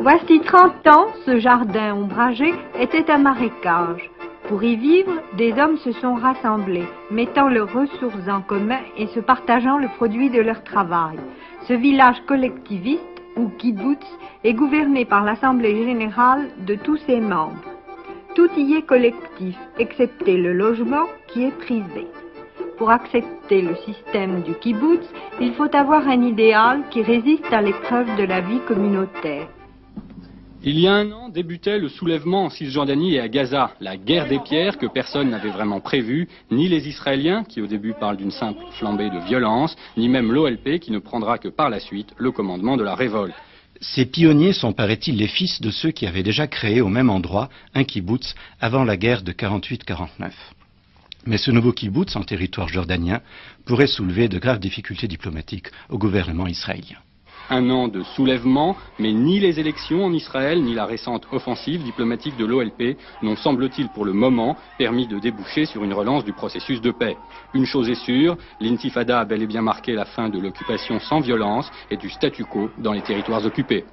Voici 30 ans, ce jardin ombragé était un marécage. Pour y vivre, des hommes se sont rassemblés, mettant leurs ressources en commun et se partageant le produit de leur travail. Ce village collectiviste, ou kibbutz, est gouverné par l'Assemblée générale de tous ses membres. Tout y est collectif, excepté le logement qui est privé. Pour accepter le système du kibbutz, il faut avoir un idéal qui résiste à l'épreuve de la vie communautaire. Il y a un an débutait le soulèvement en Cisjordanie et à Gaza, la guerre des pierres que personne n'avait vraiment prévue, ni les Israéliens qui au début parlent d'une simple flambée de violence, ni même l'OLP qui ne prendra que par la suite le commandement de la révolte. Ces pionniers sont, paraît-il, les fils de ceux qui avaient déjà créé au même endroit un kibbutz avant la guerre de 48-49. Mais ce nouveau kibbutz en territoire jordanien pourrait soulever de graves difficultés diplomatiques au gouvernement israélien. Un an de soulèvement, mais ni les élections en Israël, ni la récente offensive diplomatique de l'OLP n'ont, semble-t-il pour le moment, permis de déboucher sur une relance du processus de paix. Une chose est sûre, l'intifada a bel et bien marqué la fin de l'occupation sans violence et du statu quo dans les territoires occupés.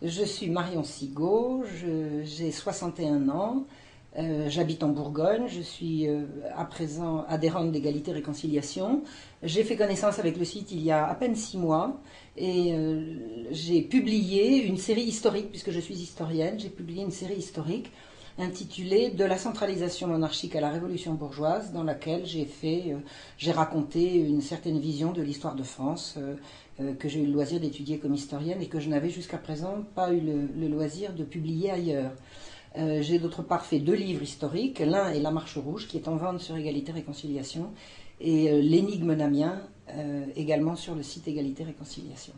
Je suis Marion Sigaud, j'ai 61 ans, j'habite en Bourgogne, je suis à présent adhérente d'Égalité et Réconciliation. J'ai fait connaissance avec le site il y a à peine 6 mois et j'ai publié une série historique, puisque je suis historienne, j'ai publié une série historique intitulée « De la centralisation monarchique à la révolution bourgeoise », dans laquelle j'ai raconté une certaine vision de l'histoire de France que j'ai eu le loisir d'étudier comme historienne et que je n'avais jusqu'à présent pas eu le loisir de publier ailleurs. J'ai d'autre part fait 2 livres historiques, l'un est La Marche Rouge, qui est en vente sur Égalité Réconciliation, et L'énigme d'Amiens, également sur le site Égalité Réconciliation.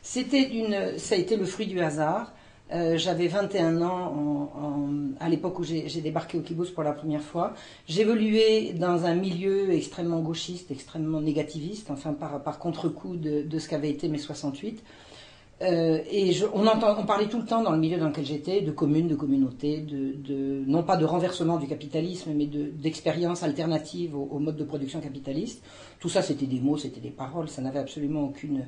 Ça a été le fruit du hasard. J'avais 21 ans à l'époque où j'ai débarqué au kibbutz pour la première fois. J'évoluais dans un milieu extrêmement gauchiste, extrêmement négativiste, enfin par contre-coup de ce qu'avait été mai 68. On parlait tout le temps dans le milieu dans lequel j'étais de communes, de communautés, non pas de renversement du capitalisme, mais d'expériences alternatives au mode de production capitaliste. Tout ça, c'était des mots, c'était des paroles, ça n'avait absolument aucune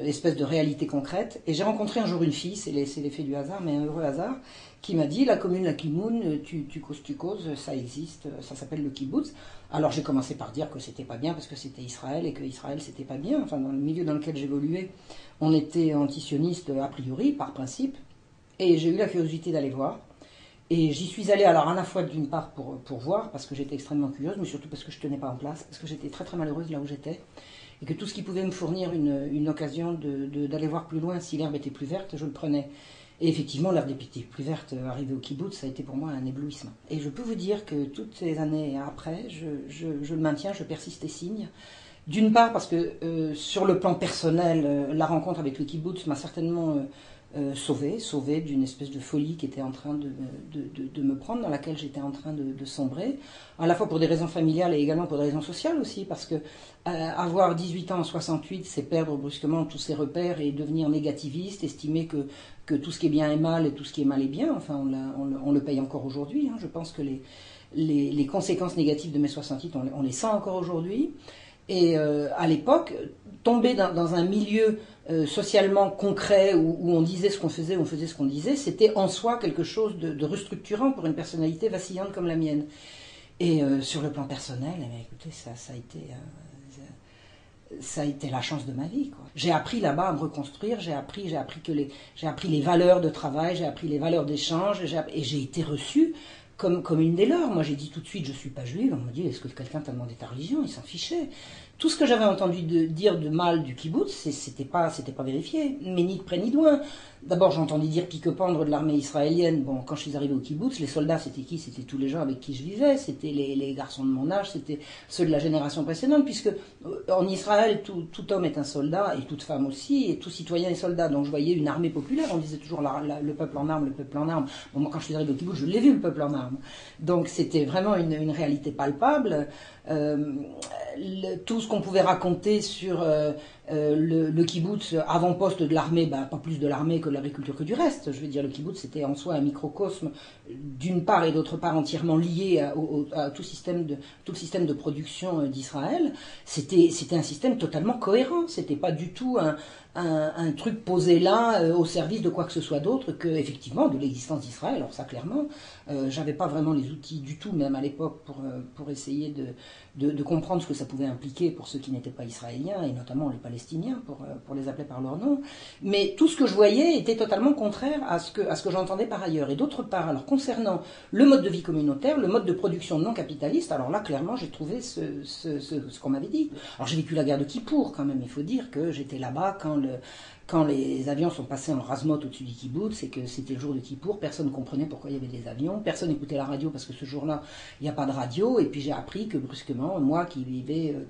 espèce de réalité concrète. Et j'ai rencontré un jour une fille, c'est l'effet du hasard, mais un heureux hasard, qui m'a dit, la commune, la Kimoun, tu causes, ça existe, ça s'appelle le kibbutz. Alors j'ai commencé par dire que c'était pas bien parce que c'était Israël et que Israël c'était pas bien. Enfin, dans le milieu dans lequel j'évoluais, on était antisioniste a priori, par principe. Et j'ai eu la curiosité d'aller voir. Et j'y suis allée alors à la fois d'une part pour voir, parce que j'étais extrêmement curieuse, mais surtout parce que je tenais pas en place, parce que j'étais très très malheureuse là où j'étais. Et que tout ce qui pouvait me fournir une occasion d'aller voir plus loin si l'herbe était plus verte, je le prenais. Et effectivement, l'herbe était plus verte arrivée au kibbutz, ça a été pour moi un éblouissement. Et je peux vous dire que toutes ces années après, je le maintiens, je persiste et signe. D'une part parce que sur le plan personnel, la rencontre avec le kibbutz m'a certainement sauvé d'une espèce de folie qui était en train de me prendre, dans laquelle j'étais en train de sombrer, à la fois pour des raisons familiales et également pour des raisons sociales aussi, parce que avoir 18 ans en 68, c'est perdre brusquement tous ses repères et devenir négativiste, estimer que tout ce qui est bien est mal et tout ce qui est mal est bien. Enfin, on le paye encore aujourd'hui. Hein. Je pense que les conséquences négatives de mai 68, on les sent encore aujourd'hui. Et à l'époque, tomber dans un milieu socialement concret où on disait ce qu'on faisait, on faisait ce qu'on disait, c'était en soi quelque chose de restructurant pour une personnalité vacillante comme la mienne. Et sur le plan personnel, eh bien, écoutez, ça a été ça a été la chance de ma vie, quoi. J'ai appris là-bas à me reconstruire, j'ai appris les valeurs de travail, j'ai appris les valeurs d'échange, et j'ai été reçue comme une des leurs. Moi, j'ai dit tout de suite, je suis pas juive. On m'a dit, est-ce que quelqu'un t'a demandé ta religion? Ils s'en fichaient. Tout ce que j'avais entendu dire de mal du kibbutz, c'était pas vérifié, mais ni de près ni de loin. D'abord, j'ai entendu dire pique-pendre de l'armée israélienne. Bon, quand je suis arrivé au kibbutz, les soldats, c'était qui? C'était tous les gens avec qui je vivais, c'était les garçons de mon âge, c'était ceux de la génération précédente, puisque en Israël, tout homme est un soldat, et toute femme aussi, et tout citoyen est soldat. Donc je voyais une armée populaire, on disait toujours le peuple en armes, le peuple en armes. Bon, moi, quand je suis arrivé au kibbutz, je l'ai vu, le peuple en armes. Donc c'était vraiment une réalité palpable. Tout ce qu'on pouvait raconter sur le kibbutz avant-poste de l'armée, pas plus de l'armée que de l'agriculture que du reste. Je veux dire, le kibbutz c'était en soi un microcosme, d'une part et d'autre part entièrement lié à tout le système de production d'Israël. C'était un système totalement cohérent. C'était pas du tout un truc posé là au service de quoi que ce soit d'autre que effectivement de l'existence d'Israël. Alors ça clairement, j'avais pas vraiment les outils du tout, même à l'époque, pour essayer de comprendre ce que ça pouvait impliquer pour ceux qui n'étaient pas israéliens, et notamment les Palestiniens, pour les appeler par leur nom. Mais tout ce que je voyais était totalement contraire à ce que j'entendais par ailleurs. Et d'autre part, alors concernant le mode de vie communautaire, le mode de production non capitaliste, alors là, clairement, j'ai trouvé ce qu'on m'avait dit. Alors j'ai vécu la guerre de Kippour, quand même. Il faut dire que j'étais là-bas quand les avions sont passés en razmot au-dessus du kibbutz, et que c'était le jour de Kippour, personne ne comprenait pourquoi il y avait des avions, personne n'écoutait la radio parce que ce jour-là, il n'y a pas de radio, et puis j'ai appris que brusquement, moi qui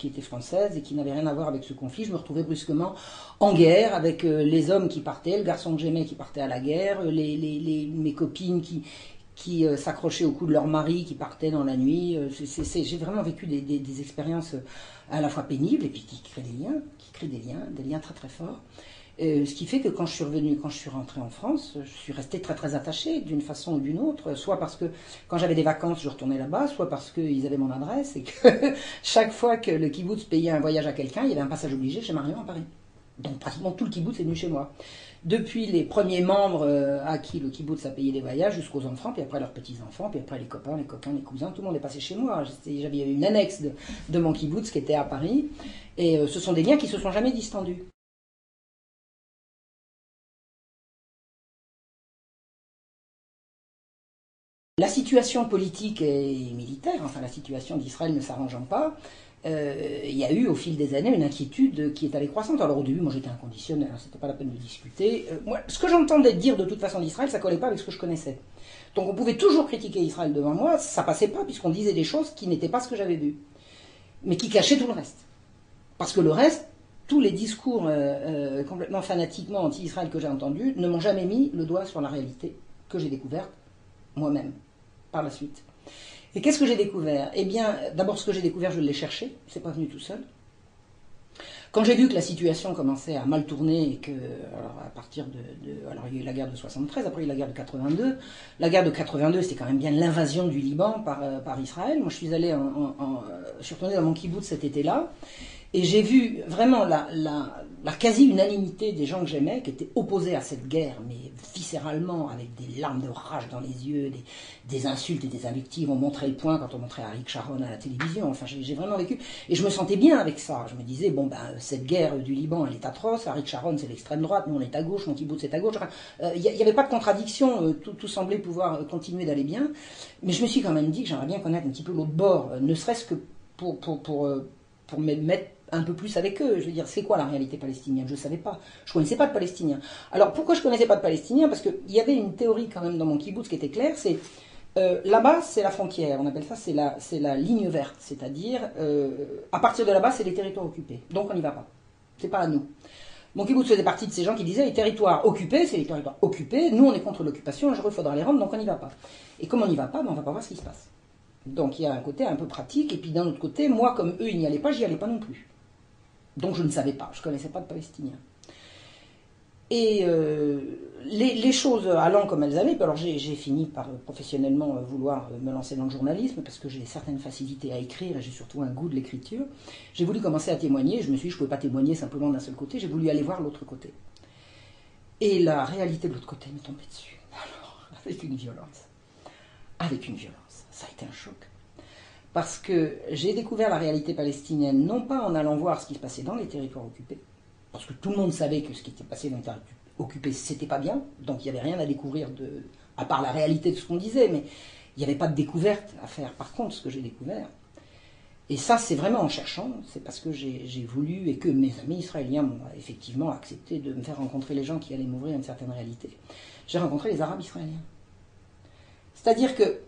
étais française et qui n'avait rien à voir avec ce conflit, je me retrouvais brusquement en guerre avec les hommes qui partaient, le garçon que j'aimais qui partait à la guerre, mes copines qui s'accrochaient au cou de leur mari qui partait dans la nuit. J'ai vraiment vécu des expériences à la fois pénibles et puis qui créent des liens très très forts. Ce qui fait que quand je suis rentrée en France, je suis restée très très attachée d'une façon ou d'une autre, soit parce que quand j'avais des vacances, je retournais là-bas, soit parce qu'ils avaient mon adresse et que chaque fois que le kibbutz payait un voyage à quelqu'un, il y avait un passage obligé chez Marion à Paris. Donc pratiquement tout le kibbutz est venu chez moi. Depuis les premiers membres à qui le kibbutz a payé des voyages jusqu'aux enfants, puis après leurs petits-enfants, puis après les copains, les coquins, les cousins, tout le monde est passé chez moi. J'avais une annexe de mon kibbutz qui était à Paris, et ce sont des liens qui se sont jamais distendus. La situation politique et militaire, enfin la situation d'Israël ne s'arrangeant pas, il y a eu au fil des années une inquiétude qui est allée croissante. Alors au début, moi j'étais inconditionnel, c'était pas la peine de discuter. Moi, ce que j'entendais dire de toute façon d'Israël, ça collait pas avec ce que je connaissais. Donc on pouvait toujours critiquer Israël devant moi, ça passait pas puisqu'on disait des choses qui n'étaient pas ce que j'avais vu, mais qui cachaient tout le reste. Parce que le reste, tous les discours complètement fanatiquement anti-Israël que j'ai entendus ne m'ont jamais mis le doigt sur la réalité que j'ai découverte moi-même par la suite. Et qu'est-ce que j'ai découvert? Eh bien, d'abord, ce que j'ai découvert, je l'ai cherché, c'est pas venu tout seul. Quand j'ai vu que la situation commençait à mal tourner et que, alors à partir alors il y a eu la guerre de 73, après il y a eu la guerre de 82. La guerre de 82, c'était quand même bien l'invasion du Liban par Israël. Moi, je suis allé je suis retourné dans mon kibbutz cet été-là. Et j'ai vu vraiment la quasi-unanimité des gens que j'aimais qui étaient opposés à cette guerre, mais viscéralement, avec des larmes de rage dans les yeux, des insultes et des invectives. On montrait le poing quand on montrait Aric Sharon à la télévision. Enfin, j'ai vraiment vécu. Et je me sentais bien avec ça. Je me disais, cette guerre du Liban, elle est atroce. Aric Sharon, c'est l'extrême droite. Nous, on est à gauche. Mon kibbutz, c'est à gauche. Il n'y avait pas de contradiction. Tout semblait pouvoir continuer d'aller bien. Mais je me suis quand même dit que j'aimerais bien connaître un petit peu l'autre bord, ne serait-ce que pour me mettre un peu plus avec eux. Je veux dire, c'est quoi la réalité palestinienne? Je ne savais pas. Je ne connaissais pas de Palestiniens. Alors, pourquoi je ne connaissais pas de Palestiniens? Parce qu'il y avait une théorie quand même dans mon kibbutz qui était claire, c'est là-bas, c'est la frontière. On appelle ça, c'est la ligne verte. C'est-à-dire, à partir de là-bas, c'est les territoires occupés. Donc, on n'y va pas. C'est pas à nous. Mon kibbutz faisait partie de ces gens qui disaient, les territoires occupés, c'est les territoires occupés. Nous, on est contre l'occupation. Un jour, il faudra les rendre, donc on n'y va pas. Et comme on n'y va pas, on ne va pas voir ce qui se passe. Donc, il y a un côté un peu pratique. Et puis, d'un autre côté, moi, comme eux, ils n'y allaient pas, j'y allais pas non plus. Donc je ne savais pas, je ne connaissais pas de Palestiniens. Et les choses allant comme elles allaient, alors j'ai fini par professionnellement vouloir me lancer dans le journalisme, parce que j'ai certaines facilités à écrire et j'ai surtout un goût de l'écriture. J'ai voulu commencer à témoigner, je me suis dit je ne pouvais pas témoigner simplement d'un seul côté, j'ai voulu aller voir l'autre côté. Et la réalité de l'autre côté m'est tombée dessus, alors avec une violence. Ça a été un choc. parce que j'ai découvert la réalité palestinienne, non pas en allant voir ce qui se passait dans les territoires occupés, parce que tout le monde savait que ce qui était passé dans les territoires occupés, c'était pas bien, donc il n'y avait rien à découvrir, à part la réalité de ce qu'on disait, mais il n'y avait pas de découverte à faire. Par contre, ce que j'ai découvert, et ça c'est vraiment en cherchant, c'est parce que j'ai voulu, et que mes amis israéliens m'ont effectivement accepté de me faire rencontrer les gens qui allaient m'ouvrir une certaine réalité, j'ai rencontré les Arabes israéliens. C'est-à-dire que,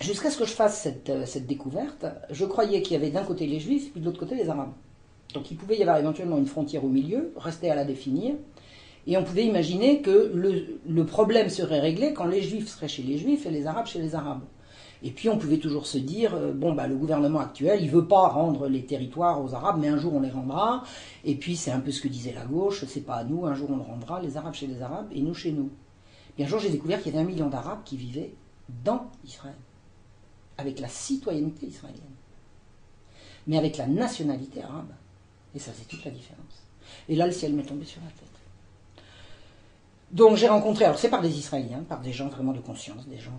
jusqu'à ce que je fasse cette découverte, je croyais qu'il y avait d'un côté les Juifs, puis de l'autre côté les Arabes. Donc il pouvait y avoir éventuellement une frontière au milieu, rester à la définir, et on pouvait imaginer que le problème serait réglé quand les Juifs seraient chez les Juifs et les Arabes chez les Arabes. Et puis on pouvait toujours se dire, le gouvernement actuel, il veut pas rendre les territoires aux Arabes, mais un jour on les rendra, et puis c'est un peu ce que disait la gauche, c'est pas à nous, un jour on le rendra, les Arabes chez les Arabes, et nous chez nous. Et un jour j'ai découvert qu'il y avait 1 million d'Arabes qui vivaient dans Israël, avec la citoyenneté israélienne, mais avec la nationalité arabe. Et ça, c'est toute la différence. Et là, le ciel m'est tombé sur la tête. Donc j'ai rencontré, alors c'est par des Israéliens, par des gens vraiment de conscience, des gens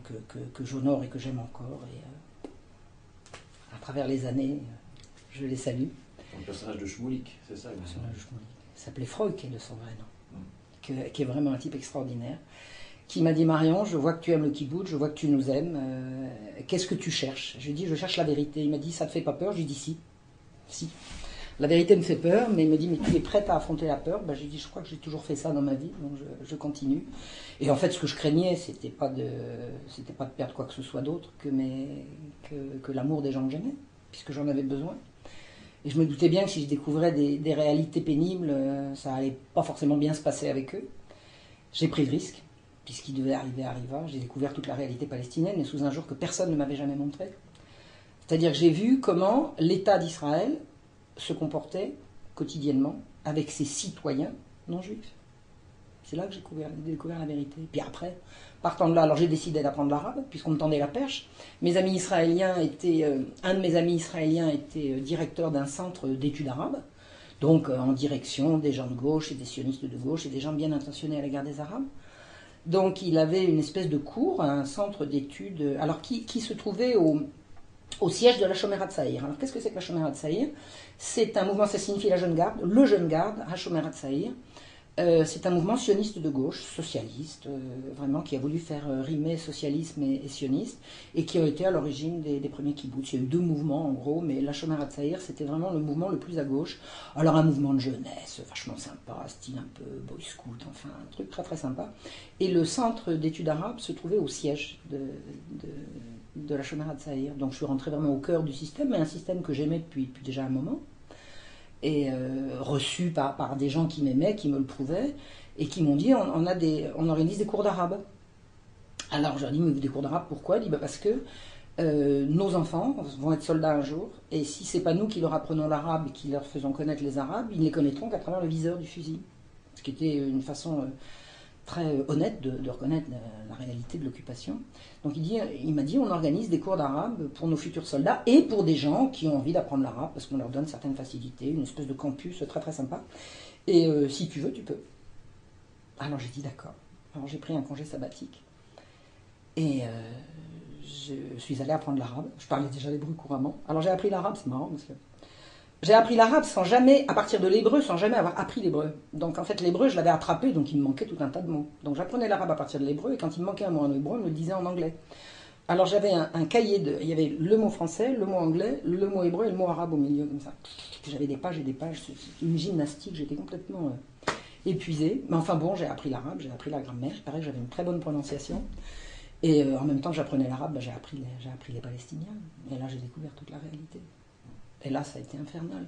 que j'honore et que j'aime encore, et à travers les années, je les salue. Le personnage de Shmoulik, c'est ça? Le personnage de Shmoulik. Il s'appelait Freud, qui est de son vrai nom, qui est vraiment un type extraordinaire, qui m'a dit: Marion, je vois que tu aimes le kibbutz, je vois que tu nous aimes, qu'est-ce que tu cherches? Je lui ai dit: je cherche la vérité. Il m'a dit: ça te fait pas peur? Je lui ai dit: si. Si. La vérité me fait peur, mais il me dit: mais tu es prête à affronter la peur? J'ai dit: je crois que j'ai toujours fait ça dans ma vie, donc je continue. Et en fait, ce que je craignais, c'était pas de perdre quoi que ce soit d'autre que l'amour des gens que j'aimais, puisque j'en avais besoin. Et je me doutais bien que si je découvrais des réalités pénibles, ça allait pas forcément bien se passer avec eux. J'ai pris le risque. Puis ce qui devait arriver arriva. J'ai découvert toute la réalité palestinienne, mais sous un jour que personne ne m'avait jamais montré. C'est-à-dire que j'ai vu comment l'État d'Israël se comportait quotidiennement avec ses citoyens non juifs. C'est là que j'ai découvert la vérité. Puis après, partant de là, alors j'ai décidé d'apprendre l'arabe, puisqu'on me tendait la perche. Un de mes amis israéliens était directeur d'un centre d'études arabes, donc en direction des gens de gauche et des sionistes de gauche et des gens bien intentionnés à l'égard des Arabes. Donc il avait une espèce de cours, un centre d'études, alors qui se trouvait au siège de la Shomer HaTzaïr. Alors qu'est-ce que c'est que la Shomer HaTzaïr? C'est un mouvement, ça signifie la jeune garde, le jeune garde, Shomer HaTzaïr. C'est un mouvement sioniste de gauche, socialiste, vraiment, qui a voulu faire rimer socialisme et sioniste, et qui a été à l'origine des premiers kibbutz. Il y a eu 2 mouvements en gros, mais la Shomer HaTzaïr, c'était vraiment le mouvement le plus à gauche. Alors un mouvement de jeunesse, vachement sympa, style un peu boy scout, enfin un truc très très sympa. Et le centre d'études arabes se trouvait au siège de la Shomer HaTzaïr. Donc je suis rentré vraiment au cœur du système, mais un système que j'aimais depuis déjà un moment, et reçu par des gens qui m'aimaient, qui me le prouvaient, et qui m'ont dit: on organise des cours d'arabe. Alors je leur ai dit: mais des cours d'arabe, pourquoi? Il dit: parce que nos enfants vont être soldats un jour, et si c'est pas nous qui leur apprenons l'arabe et qui leur faisons connaître les arabes, ils ne les connaîtront qu'à travers le viseur du fusil. Ce qui était une façon très honnête de reconnaître la réalité de l'occupation. Donc il m'a dit: on organise des cours d'arabe pour nos futurs soldats et pour des gens qui ont envie d'apprendre l'arabe, parce qu'on leur donne certaines facilités, une espèce de campus très très sympa. Et si tu veux, tu peux. Alors j'ai dit d'accord. Alors j'ai pris un congé sabbatique. Et je suis allé apprendre l'arabe. Je parlais déjà l'hébreu couramment. Alors j'ai appris l'arabe, c'est marrant, parce que j'ai appris l'arabe à partir de l'hébreu, sans jamais avoir appris l'hébreu. Donc en fait, l'hébreu, je l'avais attrapé, donc il me manquait tout un tas de mots. Donc j'apprenais l'arabe à partir de l'hébreu, et quand il me manquait un mot en hébreu, on me le disait en anglais. Alors j'avais un cahier il y avait le mot français, le mot anglais, le mot hébreu et le mot arabe au milieu, comme ça. J'avais des pages et des pages, c'est une gymnastique, j'étais complètement épuisée. Mais enfin bon, j'ai appris l'arabe, j'ai appris la grammaire, il paraît que j'avais une très bonne prononciation. Et en même temps que j'apprenais l'arabe, j'ai appris les Palestiniens. Et là, j'ai découvert toute la réalité. Et là, ça a été infernal.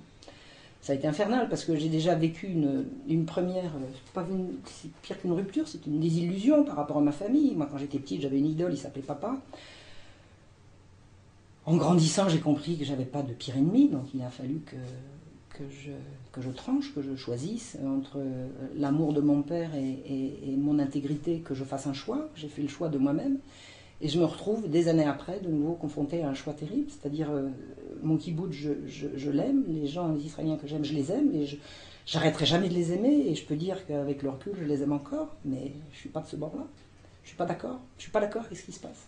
Ça a été infernal parce que j'ai déjà vécu une première... c'est pire qu'une rupture, c'est une désillusion par rapport à ma famille. Moi, quand j'étais petite, j'avais une idole, il s'appelait papa. En grandissant, j'ai compris que j'avais pas de pire ennemi, donc il a fallu que je tranche, que je choisisse entre l'amour de mon père et mon intégrité, que je fasse un choix. J'ai fait le choix de moi-même. Et je me retrouve, des années après, de nouveau confronté à un choix terrible, c'est-à-dire mon kibbutz, je l'aime, les gens, les Israéliens que j'aime, je les aime, et j'arrêterai jamais de les aimer, et je peux dire qu'avec le recul, je les aime encore, mais je suis pas de ce bord-là. Je suis pas d'accord avec ce qui se passe.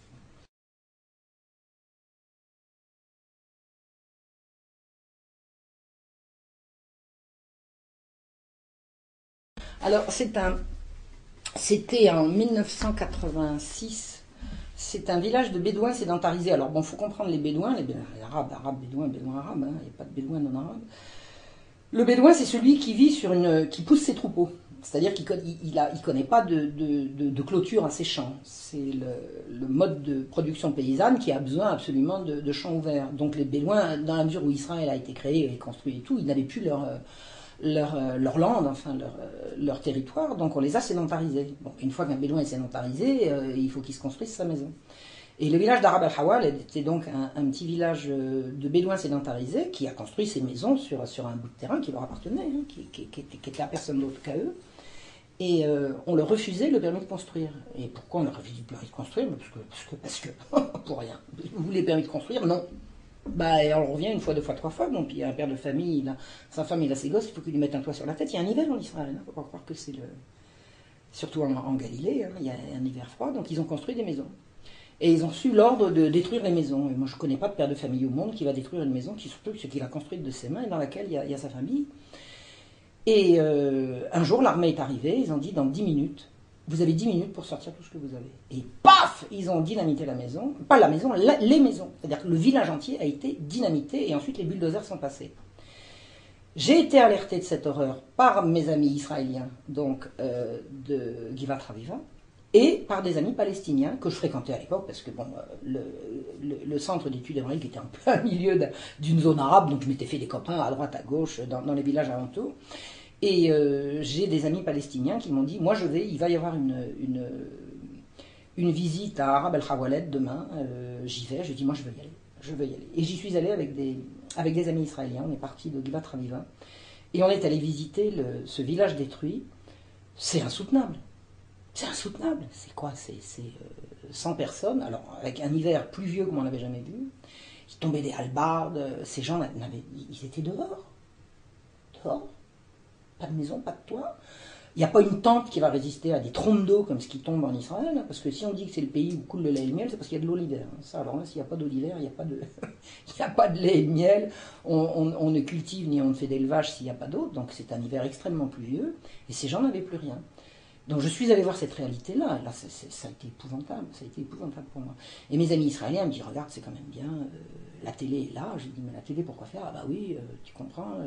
Alors, c'était en 1986. C'est un village de bédouins sédentarisés. Alors, bon, il faut comprendre les bédouins, les arabes, bédouins, arabes, hein, il n'y a pas de bédouins non arabes. Le bédouin, c'est celui qui vit qui pousse ses troupeaux. C'est-à-dire qu'il ne connaît pas de clôture à ses champs. C'est le mode de production paysanne qui a besoin absolument de champs ouverts. Donc les bédouins, dans la mesure où Israël a été créé et construit et tout, ils n'avaient plus leur lande, enfin leur territoire, donc on les a sédentarisés. Bon, une fois qu'un bédouin est sédentarisé, il faut qu'il se construise sa maison. Et le village d'Arab al-Hawal était donc un petit village de bédouins sédentarisés qui a construit ses maisons sur un bout de terrain qui leur appartenait, hein, qui était à personne d'autre qu'à eux. Et on leur refusait le permis de construire. Et pourquoi on leur refusait le permis de construire? Parce que pour rien. Vous voulez le permis de construire? Non. Bah, et on revient une fois, deux fois, trois fois. Bon, puis il y a un père de famille, sa femme, il a ses gosses, il faut qu'il lui mette un toit sur la tête. Il y a un hiver en Israël, il ne faut pas croire que c'est surtout en Galilée, hein, il y a un hiver froid, donc ils ont construit des maisons. Et ils ont reçu l'ordre de détruire les maisons. Et moi, je ne connais pas de père de famille au monde qui va détruire une maison, surtout ce qu'il a construite de ses mains et dans laquelle il y a sa famille. Et un jour, l'armée est arrivée, ils ont dit dans 10 minutes, vous avez 10 minutes pour sortir tout ce que vous avez. Et paf, ils ont dynamité la maison, pas la maison, les maisons. C'est-à-dire que le village entier a été dynamité et ensuite les bulldozers sont passés. J'ai été alerté de cette horreur par mes amis israéliens, donc de Givat Raviva, et par des amis palestiniens que je fréquentais à l'époque, parce que bon, le centre d'études hébraïques était en plein milieu d'une zone arabe, donc je m'étais fait des copains à droite, à gauche, dans les villages alentours. Et j'ai des amis palestiniens qui m'ont dit, moi il va y avoir une visite à Arab el-Hawaled demain, j'y vais, je dis moi je veux y aller. Et j'y suis allé avec des amis israéliens, on est parti de Givat Raviva, et on est allé visiter ce village détruit. C'est insoutenable. C'est insoutenable. C'est quoi? C'est 100 personnes, alors avec un hiver pluvieux comme on n'avait jamais vu. Il tombait des hallebardes, ces gens ils étaient dehors. Dehors. Pas de maison, pas de toit. Il n'y a pas une tente qui va résister à des trompes d'eau comme ce qui tombe en Israël, hein, parce que si on dit que c'est le pays où coule le lait et le miel, c'est parce qu'il y a de l'eau l'hiver. Ça, alors là, s'il n'y a pas d'eau l'hiver, il n'y a pas de lait et de miel. On ne cultive ni on ne fait d'élevage s'il n'y a pas d'eau, donc c'est un hiver extrêmement pluvieux, et ces gens n'avaient plus rien. Donc je suis allé voir cette réalité-là, et là ça a été épouvantable, pour moi. Et mes amis israéliens me disent, regarde, c'est quand même bien, la télé est là. J'ai dit, mais la télé, pourquoi faire? Ah bah oui, tu comprends,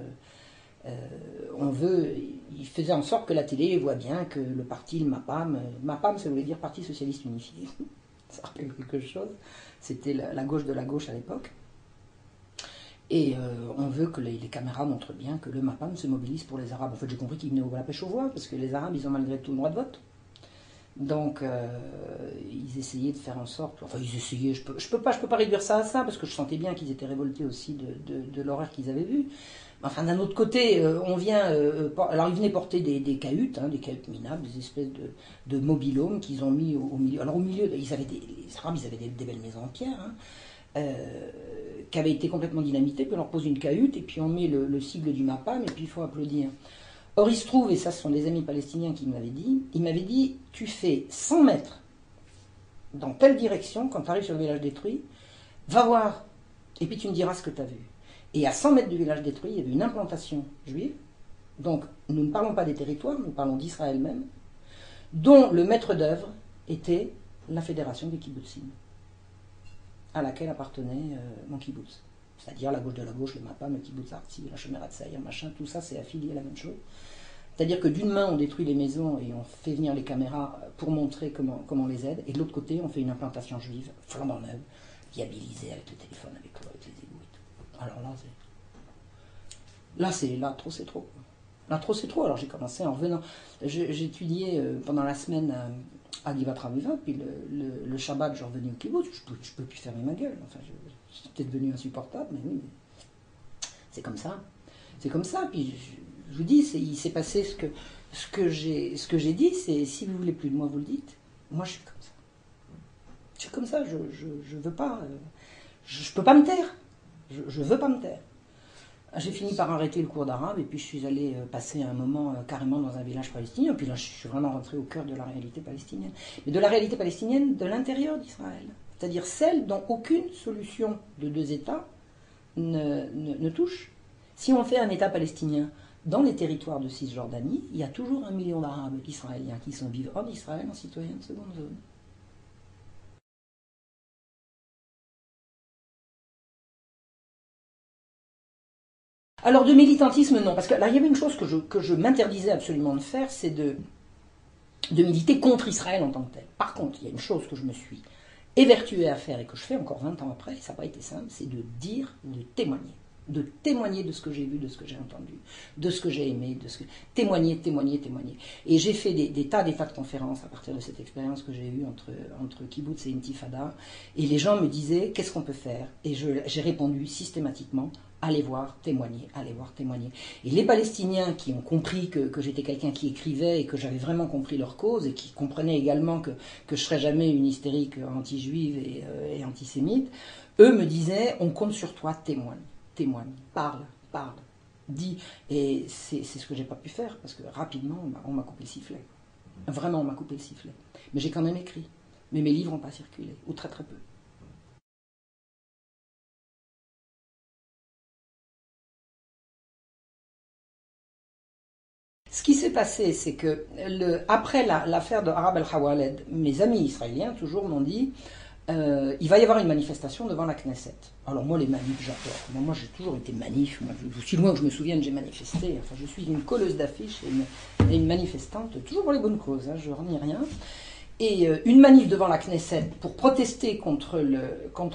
il faisait en sorte que la télé voit bien que le parti, le MAPAM, ça voulait dire Parti Socialiste Unifié, ça rappelle quelque chose, c'était la gauche de la gauche à l'époque. Et on veut que les caméras montrent bien que le MAPAM se mobilise pour les Arabes. En fait, j'ai compris qu'ils venaient à la pêche aux voix, parce que les Arabes, ils ont malgré tout le droit de vote. Donc, ils essayaient de faire en sorte... Enfin, ils essayaient... Je peux pas réduire ça à ça, parce que je sentais bien qu'ils étaient révoltés aussi de l'horreur qu'ils avaient vue. Enfin, d'un autre côté, on vient... alors, ils venaient porter des cahutes, hein, des cahutes minables, des espèces de mobil-homes qu'ils ont mis au milieu. Alors, au milieu, les Arabes, ils avaient des belles maisons en pierre, hein, qui avait été complètement dynamité, puis on leur pose une cahute, et puis on met le sigle du MAPAM, et puis il faut applaudir. Or, il se trouve, et ça ce sont des amis palestiniens qui m'avaient dit, tu fais 100 mètres dans telle direction, quand tu arrives sur le village détruit, va voir, et puis tu me diras ce que tu as vu. Et à 100 mètres du village détruit, il y avait une implantation juive, donc nous ne parlons pas des territoires, nous parlons d'Israël même, dont le maître d'œuvre était la fédération des kibbutzim, à laquelle appartenait mon kibbutz. C'est-à-dire la gauche de la gauche, le MAPAM, le kibbutz Artsi, la Shomerat Tzaïr, machin, tout ça c'est affilié à la même chose. C'est-à-dire que d'une main on détruit les maisons et on fait venir les caméras pour montrer comment on les aide, et de l'autre côté on fait une implantation juive, flambant neuve, viabilisée avec le téléphone, avec les égouts et tout. Alors là, trop c'est trop. Là trop c'est trop, alors j'ai commencé en revenant. J'étudiais pendant la semaine à Givat Raviva, puis le Shabbat je revenais au kibbutz, je peux plus fermer ma gueule, enfin c'était devenu insupportable, mais oui, c'est comme ça. C'est comme ça, puis je vous dis, il s'est passé ce que j'ai dit, c'est si vous voulez plus de moi, vous le dites. Moi je suis comme ça. Je suis comme ça, je veux pas, je peux pas me taire. Je veux pas me taire. J'ai fini par arrêter le cours d'arabe et puis je suis allé passer un moment carrément dans un village palestinien. Puis là, je suis vraiment rentré au cœur de la réalité palestinienne. Mais de la réalité palestinienne de l'intérieur d'Israël. C'est-à-dire celle dont aucune solution de deux États ne touche. Si on fait un État palestinien, dans les territoires de Cisjordanie, il y a toujours 1 million d'Arabes israéliens qui sont vivants en Israël en citoyens de seconde zone. Alors de militantisme, non, parce que là, il y avait une chose que je m'interdisais absolument de faire, c'est de militer contre Israël en tant que tel. Par contre, il y a une chose que je me suis évertué à faire et que je fais encore 20 ans après, et ça n'a pas été simple, c'est de dire, de témoigner de ce que j'ai vu, de ce que j'ai entendu, de ce que j'ai aimé, témoigner. Et j'ai fait des tas de conférences à partir de cette expérience que j'ai eue entre Kibbutz et Intifada, et les gens me disaient, qu'est-ce qu'on peut faire? Et j'ai répondu systématiquement, allez voir, témoigner. Et les Palestiniens qui ont compris que j'étais quelqu'un qui écrivait et que j'avais vraiment compris leur cause, et qui comprenaient également que je ne serais jamais une hystérique anti-juive et antisémite, eux me disaient, on compte sur toi, témoigne, parle, dis. Et c'est ce que j'ai pas pu faire, parce que rapidement, on m'a coupé le sifflet. Vraiment, on m'a coupé le sifflet. Mais j'ai quand même écrit. Mais mes livres n'ont pas circulé, ou très très peu. Ce qui s'est passé, c'est que après l'affaire de Arab el-Hawaled, mes amis israéliens toujours m'ont dit il va y avoir une manifestation devant la Knesset. Alors moi, les manifs, j'adore. Moi, j'ai toujours été manif. Moi, aussi loin que je me souvienne, j'ai manifesté. Enfin, je suis une colleuse d'affiches et une manifestante, toujours pour les bonnes causes, je ne renie rien. Et une manif devant la Knesset pour protester contre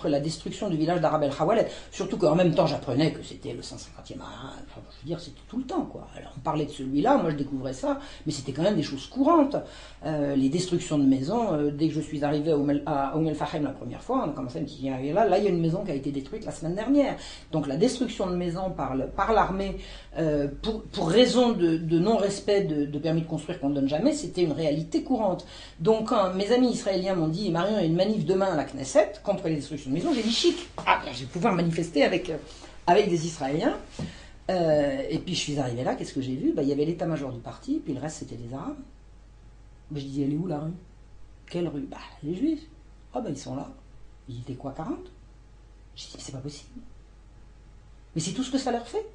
la destruction du village d'Arab el-Hawaled, surtout qu'en même temps j'apprenais que c'était le 150e Arab, enfin, je veux dire c'était tout le temps quoi. Alors on parlait de celui-là, moi je découvrais ça, mais c'était quand même des choses courantes. Les destructions de maisons, dès que je suis arrivé à el-Fahem la première fois, on a commencé à me dire là il y a une maison qui a été détruite la semaine dernière. Donc la destruction de maisons par l'armée pour raison de non-respect de permis de construire qu'on ne donne jamais, c'était une réalité courante. Donc quand mes amis israéliens m'ont dit Marion, il y a une manif demain à la Knesset contre les destructions de maisons, j'ai dit chic, je vais pouvoir manifester avec des Israéliens. Et puis je suis arrivé là, qu'est-ce que j'ai vu? Il y avait l'état-major du parti, puis le reste c'était des Arabes. Je disais, elle est où la rue? Quelle rue? Les Juifs. Ils sont là. Ils étaient quoi, 40? Je dis, mais c'est pas possible. Mais c'est tout ce que ça leur fait.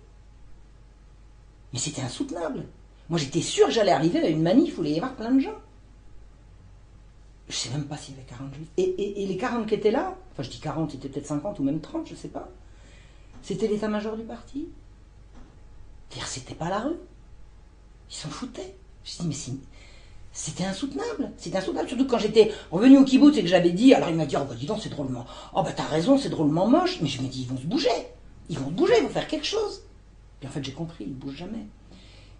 Mais c'était insoutenable. Moi j'étais sûr que j'allais arriver à une manif où il y avait plein de gens. Je ne sais même pas s'il y avait 40 juifs. Et les 40 qui étaient là, enfin je dis 40, c'était peut-être 50 ou même 30, je ne sais pas. C'était l'état-major du parti. C'est-à-dire, c'était pas la rue. Ils s'en foutaient. Je dis, mais c'était insoutenable. C'était insoutenable. Surtout quand j'étais revenu au kibbutz et que j'avais dit, alors il m'a dit, dis donc, c'est drôlement. T'as raison, c'est drôlement moche. Mais je me dis, ils vont se bouger. Ils vont faire quelque chose. Et en fait, j'ai compris, ils ne bougent jamais.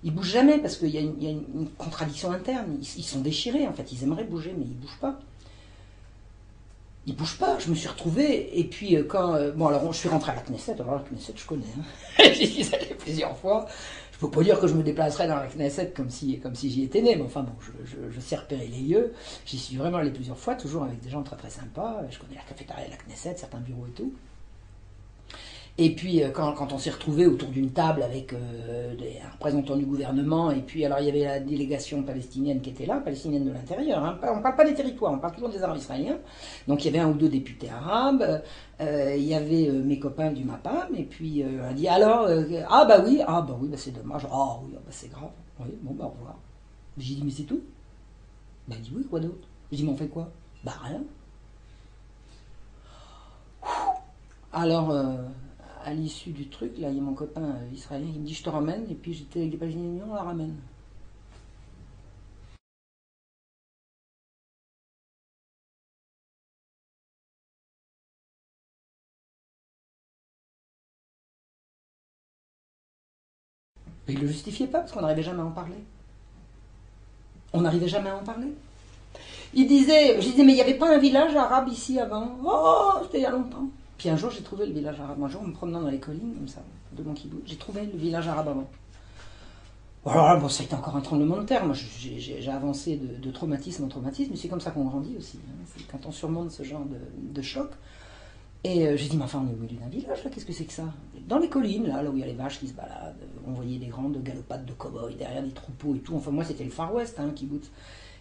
Ils bougent jamais parce qu'il y a une contradiction interne. Ils sont déchirés, en fait. Ils aimeraient bouger, mais ils ne bougent pas. Ils ne bougent pas. Je me suis retrouvé. Et puis, alors, je suis rentré à la Knesset. Alors, la Knesset, je connais. J'y suis allé plusieurs fois. Je ne peux pas dire que je me déplacerais dans la Knesset comme si j'y étais né. Mais enfin, bon, je sais repérer les lieux. J'y suis vraiment allé plusieurs fois, toujours avec des gens très, très sympas. Je connais la cafétéria de la Knesset, certains bureaux et tout. Et puis, quand on s'est retrouvé autour d'une table avec des représentants du gouvernement, et puis, alors, il y avait la délégation palestinienne qui était là, palestinienne de l'intérieur, hein, on ne parle pas des territoires, on parle toujours des Arabes israéliens. Donc, il y avait 1 ou 2 députés arabes, il y avait mes copains du MAPAM, et puis, on a dit, alors, oui, c'est dommage, c'est grave, oui, au revoir. J'ai dit, mais c'est tout? Il dit, oui, quoi d'autre? J'ai dit, mais on fait quoi? Rien. Alors, à l'issue du truc, là, il y a mon copain israélien qui me dit je te ramène, et puis j'étais avec des Palestiniens, on la ramène. Mais il ne le justifiait pas, parce qu'on n'arrivait jamais à en parler. Je disais, mais il n'y avait pas un village arabe ici avant? C'était il y a longtemps. Puis un jour, j'ai trouvé le village arabe. Un jour, en me promenant dans les collines, comme ça, de mon kibbutz, j'ai trouvé le village arabe avant. Alors, ça a été encore un tremblement de terre. Moi, j'ai avancé de traumatisme en traumatisme, mais c'est comme ça qu'on grandit aussi. Hein. C'est quand on surmonte ce genre de choc. Et j'ai dit, mais enfin, on est au milieu d'un village, là, qu'est-ce que c'est que ça? Dans les collines, là où il y a les vaches qui se baladent, on voyait des grandes galopades de cow-boys derrière des troupeaux et tout. Enfin, moi, c'était le Far West, hein, kibbutz.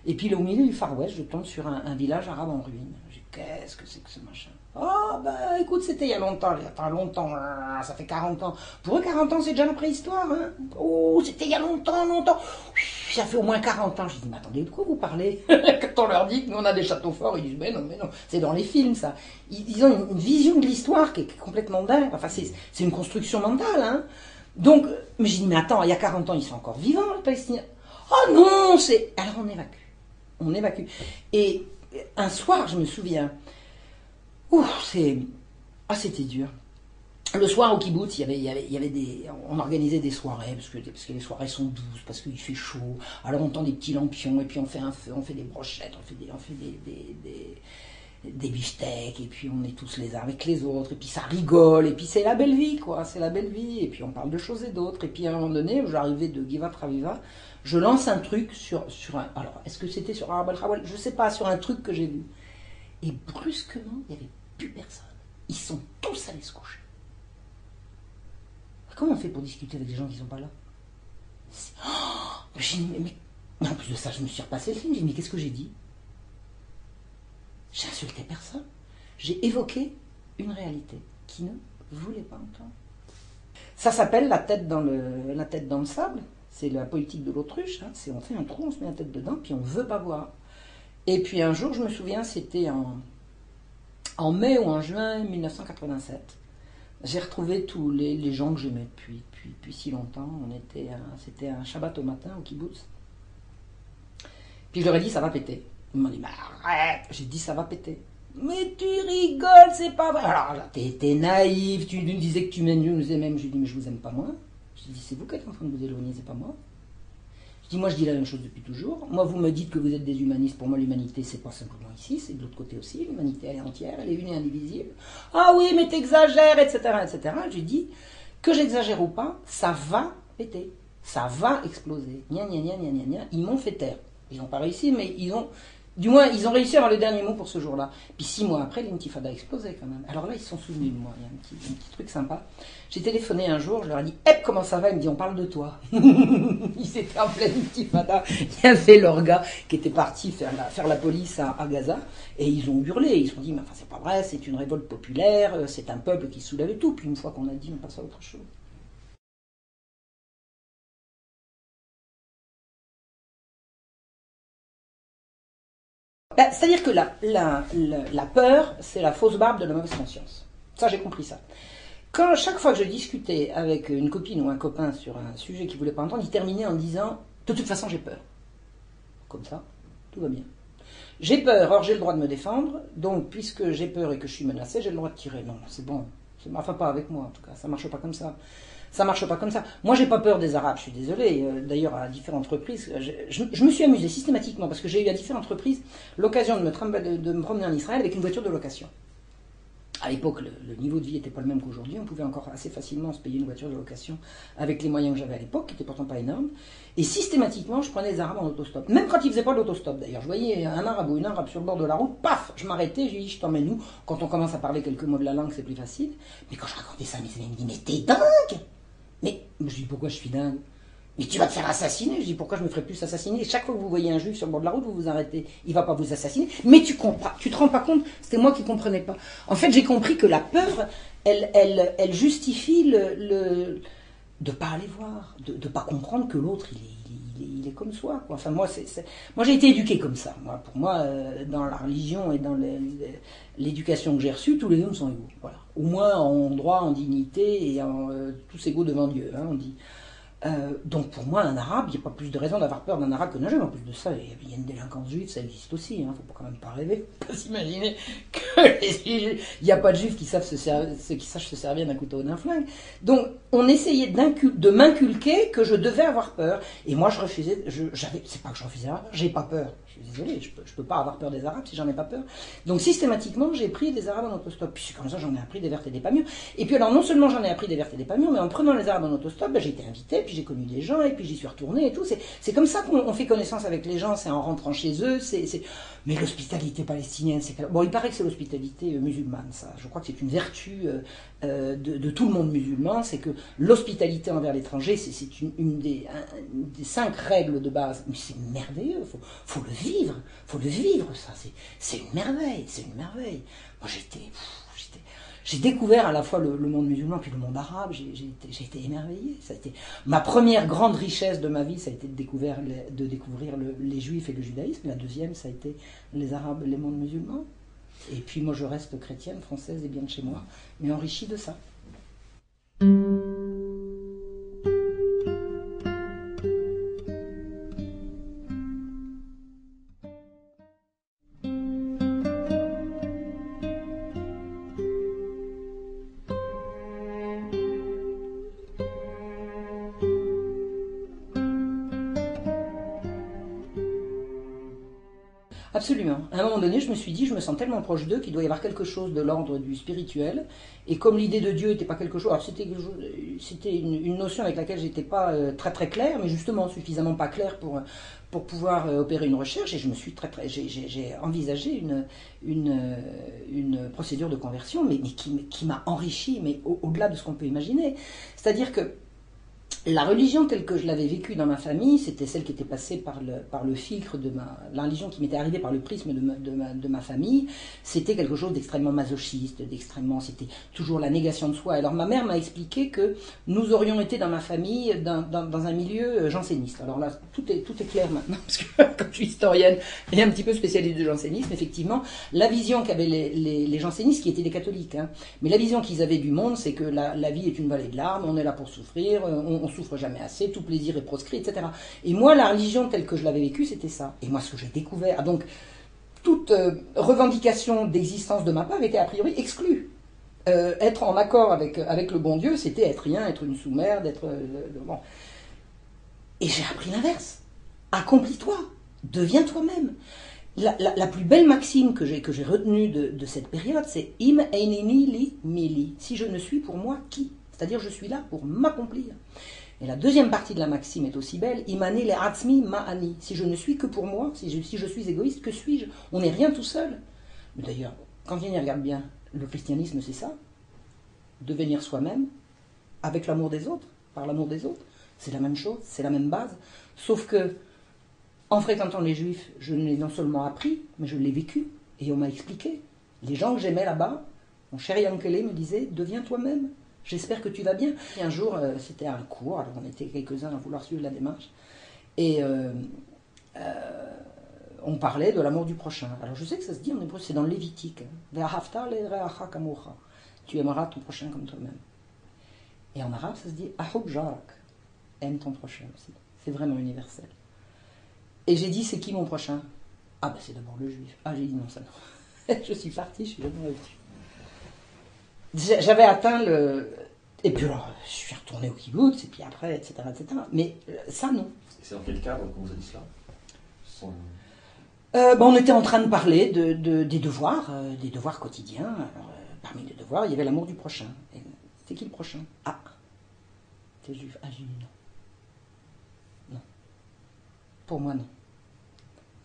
Et puis, là, au milieu du Far West, je tombe sur un village arabe en ruine. J'ai dit, qu'est-ce que c'est que ce machin? Ah, bah écoute, c'était il y a longtemps. Attends, longtemps, ça fait 40 ans. Pour eux, 40 ans, c'est déjà la préhistoire. Hein. Oh, c'était il y a longtemps, longtemps. Ça fait au moins 40 ans. Je dis, mais attendez, de quoi vous parlez? Quand on leur dit que nous, on a des châteaux forts, ils disent, mais non, c'est dans les films, ça. Ils ont une vision de l'histoire qui est complètement dingue. Enfin, c'est une construction mentale. Hein. Donc, mais j'ai dit, mais attends, il y a 40 ans, ils sont encore vivants, les Palestiniens. Oh non, c'est... Alors, on évacue. On évacue. Et un soir, je me souviens... c'était dur. Le soir au kibbutz, on organisait des soirées, parce que les soirées sont douces, parce qu'il fait chaud. Alors on tend des petits lampions, et puis on fait un feu, on fait des brochettes, on fait des beefsteaks, et puis on est tous les uns avec les autres, et puis ça rigole, et puis c'est la belle vie, quoi, c'est la belle vie, et puis on parle de choses et d'autres. Et puis à un moment donné, où j'arrivais de Givat Raviva, je lance un truc sur un... Alors, est-ce que c'était sur Arab al-Hawal? Je sais pas, sur un truc que j'ai vu. Et brusquement, il n'y avait plus personne. Ils sont tous allés se coucher. Comment on fait pour discuter avec des gens qui ne sont pas là? J'ai dit, mais en plus de ça, je me suis repassé le film. J'ai dit, mais qu'est-ce que j'ai dit? J'ai insulté personne. J'ai évoqué une réalité qui ne voulait pas entendre. Ça s'appelle la tête dans le sable. C'est la politique de l'autruche. Hein. On fait un trou, on se met la tête dedans, puis on ne veut pas voir. Et puis un jour, je me souviens, c'était en mai ou en juin 1987. J'ai retrouvé tous les gens que j'aimais depuis si longtemps. C'était un Shabbat au matin au kibbutz. Puis je leur ai dit, ça va péter. Ils m'ont dit, bah arrête. J'ai dit, ça va péter. Mais tu rigoles, c'est pas vrai. Alors là, t'es naïf, tu nous disais que tu nous aimais. J'ai dit, mais je vous aime pas moi. J'ai dit, c'est vous qui êtes en train de vous éloigner, c'est pas moi. Je dis, moi je dis la même chose depuis toujours. Moi vous me dites que vous êtes des humanistes. Pour moi l'humanité c'est pas simplement ici, c'est de l'autre côté aussi. L'humanité elle est entière, elle est une et indivisible. Ah oui mais t'exagères, etc. etc. J'ai dit, que j'exagère ou pas, ça va péter. Ça va exploser. Gna gna gna gna gna gna. Ils m'ont fait taire. Ils n'ont pas réussi mais ils ont réussi à avoir le dernier mot pour ce jour-là. Puis 6 mois après, l'intifada a explosé quand même. Alors là, ils se sont souvenus de moi. Il y a un petit truc sympa. J'ai téléphoné un jour, je leur ai dit « Hé, comment ça va ?» Ils me disent « On parle de toi. » Ils étaient en pleine intifada. Il y avait leur gars qui était parti faire la police à Gaza. Et ils ont hurlé. Ils se sont dit « Mais enfin, c'est pas vrai, c'est une révolte populaire, c'est un peuple qui soulève et tout. » Puis une fois qu'on a dit, on passe à autre chose. C'est-à-dire que la peur, c'est la fausse barbe de la mauvaise conscience. Ça, j'ai compris ça. Chaque fois que je discutais avec une copine ou un copain sur un sujet qu'il ne voulait pas entendre, il terminait en disant « De toute façon, j'ai peur. » Comme ça, tout va bien. J'ai peur, or j'ai le droit de me défendre, donc puisque j'ai peur et que je suis menacé, j'ai le droit de tirer. Non, c'est bon. Enfin, pas avec moi, en tout cas. Ça ne marche pas comme ça. Ça marche pas comme ça. Moi, j'ai pas peur des Arabes, je suis désolé. D'ailleurs, à différentes reprises, je me suis amusé systématiquement parce que j'ai eu à différentes reprises l'occasion de me promener en Israël avec une voiture de location. À l'époque, le niveau de vie n'était pas le même qu'aujourd'hui. On pouvait encore assez facilement se payer une voiture de location avec les moyens que j'avais à l'époque, qui n'étaient pourtant pas énormes. Et systématiquement, je prenais les Arabes en autostop. Même quand ils ne faisaient pas l'autostop, d'ailleurs. Je voyais un Arabe ou une Arabe sur le bord de la route, paf, je m'arrêtais, j'ai dit, je t'emmène où? Quand on commence à parler quelques mots de la langue, c'est plus facile. Mais quand je racontais ça, mes amis me disaient, mais t'es dingue! Mais je dis, pourquoi je suis dingue? Mais tu vas te faire assassiner. Je dis, pourquoi je me ferais plus assassiner? Et chaque fois que vous voyez un juif sur le bord de la route, vous vous arrêtez. Il va pas vous assassiner. Mais tu te rends pas compte? C'était moi qui comprenais pas. En fait, j'ai compris que la peur, elle justifie de pas aller voir, de pas comprendre que l'autre, il est comme soi, quoi. Enfin, moi, moi, j'ai été éduqué comme ça. Moi, pour moi, dans la religion et dans l'éducation que j'ai reçue, tous les hommes sont égaux. Voilà. Au moins en droit, en dignité et tous égaux devant Dieu, hein, on dit. Donc pour moi, un arabe, il n'y a pas plus de raison d'avoir peur d'un arabe que d'un juif. En plus de ça, il y a une délinquance juive, ça existe aussi. Il ne faut quand même pas rêver. Il faut pas s'imaginer qu'il n'y a pas de juifs qui sachent se servir d'un couteau ou d'un flingue. Donc on essayait de m'inculquer que je devais avoir peur. Et moi, je refusais. C'est pas que je refusais, j'ai pas peur. Je suis désolé, je peux pas avoir peur des arabes si j'en ai pas peur. Donc systématiquement, j'ai pris des arabes en autostop. Puis comme ça, j'en ai appris des vertes et des pas mûres. Et puis alors, non seulement j'en ai appris des vertes et des pas mûres, mais en prenant les arabes en autostop, j'ai été invité, puis j'ai connu des gens, et puis j'y suis retourné et tout. C'est comme ça qu'on fait connaissance avec les gens, c'est en rentrant chez eux. Mais l'hospitalité palestinienne, bon, il paraît que c'est l'hospitalité musulmane, ça. Je crois que c'est une vertu de tout le monde musulman, c'est que l'hospitalité envers l'étranger, c'est une des 5 règles de base. Mais c'est merveilleux, faut le vivre, ça. C'est une merveille, c'est une merveille. Moi, j'ai découvert à la fois le monde musulman puis le monde arabe, j'ai été émerveillé. Ça a été ma première grande richesse de ma vie, ça a été de découvrir les juifs et le judaïsme. La deuxième, ça a été les arabes et les mondes musulmans. Et puis moi, je reste chrétienne, française et bien de chez moi, mais enrichie de ça. Absolument. À un moment donné, je me suis dit, je me sens tellement proche d'eux qu'il doit y avoir quelque chose de l'ordre du spirituel. Et comme l'idée de Dieu n'était pas quelque chose, alors c'était une notion avec laquelle j'étais pas très très claire, mais justement suffisamment pas claire pour pouvoir opérer une recherche. Et je me suis j'ai envisagé une procédure de conversion, mais qui m'a enrichi, mais au-delà de ce qu'on peut imaginer. C'est-à-dire que la religion telle que je l'avais vécue dans ma famille, c'était celle qui était passée par le filtre de la religion qui m'était arrivée par le prisme de ma famille. C'était quelque chose d'extrêmement masochiste, c'était toujours la négation de soi. Alors ma mère m'a expliqué que nous aurions été dans ma famille dans un milieu janséniste. Alors là, tout est clair maintenant, parce que comme je suis historienne et un petit peu spécialiste de jansénisme, effectivement, la vision qu'avaient les jansénistes, qui étaient des catholiques, hein, mais la vision qu'ils avaient du monde, c'est que la vie est une vallée de larmes, on est là pour souffrir, on souffre jamais assez, tout plaisir est proscrit, etc. Et moi, la religion telle que je l'avais vécue, c'était ça. Et moi, ce que j'ai découvert, donc, toute revendication d'existence de ma part était a priori exclue. Être en accord avec le bon Dieu, c'était être rien, être une sous-merde, être... bon. Et j'ai appris l'inverse. Accomplis-toi, deviens toi-même. La plus belle maxime que j'ai retenue de cette période, c'est « Im einini li mili ». Si je ne suis pour moi, qui ? C'est-à-dire, je suis là pour m'accomplir. Et la deuxième partie de la maxime est aussi belle. Imani le atzmi ma'ani. Si je ne suis que pour moi, si je suis égoïste, que suis-je? On n'est rien tout seul. Mais d'ailleurs, quand on y regarde bien, le christianisme, c'est ça. Devenir soi-même, avec l'amour des autres, par l'amour des autres. C'est la même chose, c'est la même base. Sauf que, en fréquentant les juifs, je l'ai non seulement appris, mais je l'ai vécu. Et on m'a expliqué. Les gens que j'aimais là-bas, mon cher Yankele me disait, deviens toi-même. J'espère que tu vas bien. Et un jour, c'était un cours, alors on était quelques-uns à vouloir suivre la démarche, et on parlait de l'amour du prochain. Alors je sais que ça se dit en hébreu, c'est dans le Lévitique. Tu aimeras ton prochain comme toi-même. Et en arabe, ça se dit ahub jarak. Aime ton prochain aussi. C'est vraiment universel. Et j'ai dit, c'est qui mon prochain? Ah ben c'est d'abord le juif. Ah j'ai dit non, ça non. Je suis partie, je suis jamais revenue. J'avais atteint le... Et puis alors, je suis retourné au kibbutz, et puis après, etc. etc. Mais ça, non. Et c'est dans quel cadre qu'on vous a dit cela on était en train de parler des devoirs quotidiens. Alors, parmi les devoirs, il y avait l'amour du prochain. Et c'est qui le prochain? Ah, t'es juif. Ah, j'ai dit non. Non. Pour moi, non.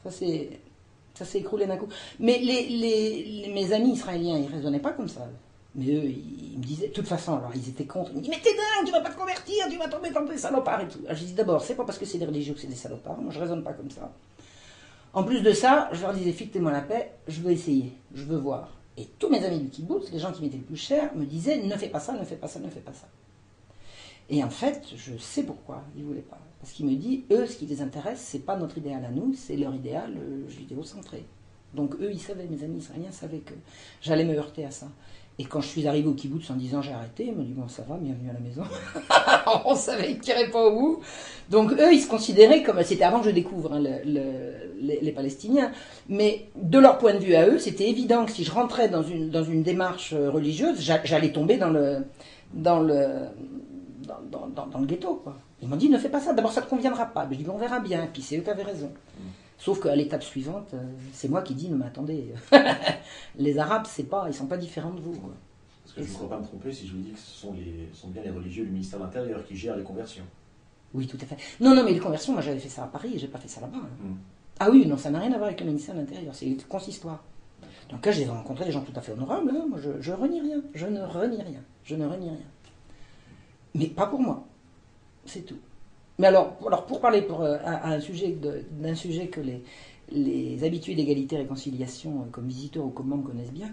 Ça s'est écroulé d'un coup. Mais mes amis israéliens, ils ne raisonnaient pas comme ça. Mais eux, ils me disaient, de toute façon, alors ils étaient contre, ils me disaient, mais t'es dingue, tu vas pas te convertir, tu vas tomber dans des salopards et tout. Alors, je dis d'abord, c'est pas parce que c'est des religieux que c'est des salopards, moi je raisonne pas comme ça. En plus de ça, je leur disais, faites-moi la paix, je veux essayer, je veux voir. Et tous mes amis du kibbutz, les gens qui m'étaient le plus chers, me disaient, ne fais pas ça, ne fais pas ça, ne fais pas ça. Et en fait, je sais pourquoi ils voulaient pas. Parce qu'ils me disent, eux, ce qui les intéresse, c'est pas notre idéal à nous, c'est leur idéal judéo-centré. Donc eux, ils savaient, mes amis israéliens savaient que j'allais me heurter à ça. Et quand je suis arrivé au kibbutz en disant j'ai arrêté, ils m'ont dit bon ça va, bienvenue à la maison. On savait qu'ils ne tiraient pas au bout. Donc eux, ils se considéraient comme, c'était avant que je découvre hein, les Palestiniens, mais de leur point de vue à eux, c'était évident que si je rentrais dans une démarche religieuse, j'allais tomber dans le ghetto, quoi. Ils m'ont dit ne fais pas ça, d'abord ça ne te conviendra pas. Je dis on verra bien, et puis c'est eux qui avaient raison. Sauf qu'à l'étape suivante, c'est moi qui dis, non mais attendez, les Arabes, ils sont pas différents de vous. Quoi. Parce que je ne voudrais pas me tromper si je vous dis que ce sont bien les religieux du ministère de l'Intérieur qui gèrent les conversions. Oui, tout à fait. Non, mais les conversions, moi j'avais fait ça à Paris et j'ai pas fait ça là-bas. Hein. Ah oui, non, ça n'a rien à voir avec le ministère de l'Intérieur, c'est le consistoire. Donc là, j'ai rencontré des gens tout à fait honorables, hein. Moi je renie rien, je ne renie rien. Mais pas pour moi, c'est tout. Mais alors pour parler d'un sujet que les habitués d'égalité et réconciliation, comme visiteurs ou comme membres connaissent bien,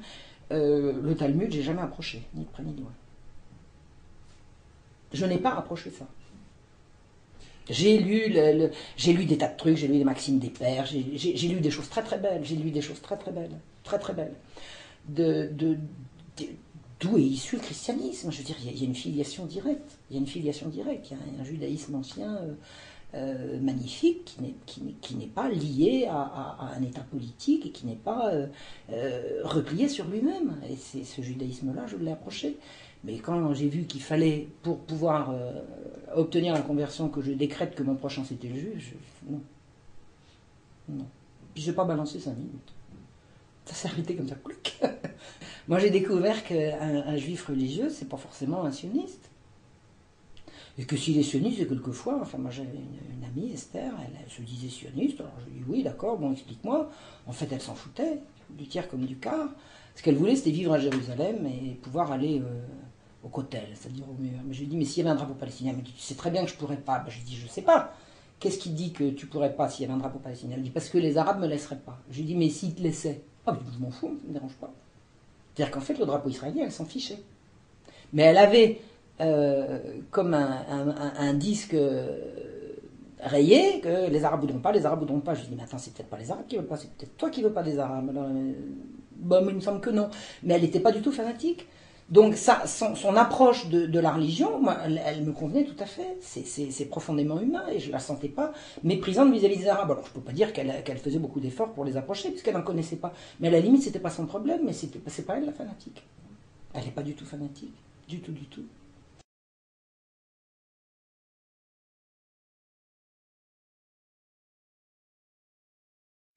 le Talmud, j'ai jamais approché, ni de près ni de loin. Je n'ai pas approché ça. J'ai lu des tas de trucs, j'ai lu des maximes des pères, j'ai lu des choses très très belles, très très belles. D'où est issu le christianisme? Je veux dire, il y a une filiation directe. Il y a un judaïsme ancien magnifique qui n'est pas lié à un état politique et qui n'est pas replié sur lui-même. Et c'est ce judaïsme-là, je l'ai approché. Mais quand j'ai vu qu'il fallait, pour pouvoir obtenir la conversion, que je décrète que mon prochain c'était le juif, non. Puis je n'ai pas balancé 5 minutes. Ça s'est arrêté comme ça. Moi j'ai découvert qu'un juif religieux, c'est pas forcément un sioniste. Et que s'il est sioniste, c'est quelquefois, enfin moi j'avais une amie, Esther, elle se disait sioniste, alors je lui dis oui d'accord, bon explique-moi. En fait elle s'en foutait, du tiers comme du quart. Ce qu'elle voulait c'était vivre à Jérusalem et pouvoir aller au Kotel, c'est-à-dire au mur. Mais je lui dis mais s'il y avait un drapeau palestinien, elle me dit tu sais très bien que je pourrais pas. Ben, je lui dis je sais pas. Qu'est-ce qui dit que tu pourrais pas s'il y avait un drapeau palestinien? Elle dit parce que les Arabes me laisseraient pas. Je lui dis mais s'ils te laissaient? Ah ben je m'en fous, ça me dérange pas. C'est-à-dire qu'en fait le drapeau israélien elle s'en fichait. Mais elle avait comme un disque rayé que les Arabes voudront pas. Je lui dis mais attends c'est peut-être pas les Arabes qui veulent pas, c'est peut-être toi qui veux pas des Arabes. Alors, bon, il me semble que non. Mais elle n'était pas du tout fanatique. Donc ça, son approche de la religion, moi, elle me convenait tout à fait. C'est profondément humain et je la sentais pas méprisante vis-à-vis des Arabes. Alors je peux pas dire qu'elle faisait beaucoup d'efforts pour les approcher puisqu'elle n'en connaissait pas. Mais à la limite c'était pas son problème, mais c'est pas elle la fanatique. Elle n'est pas du tout fanatique, du tout.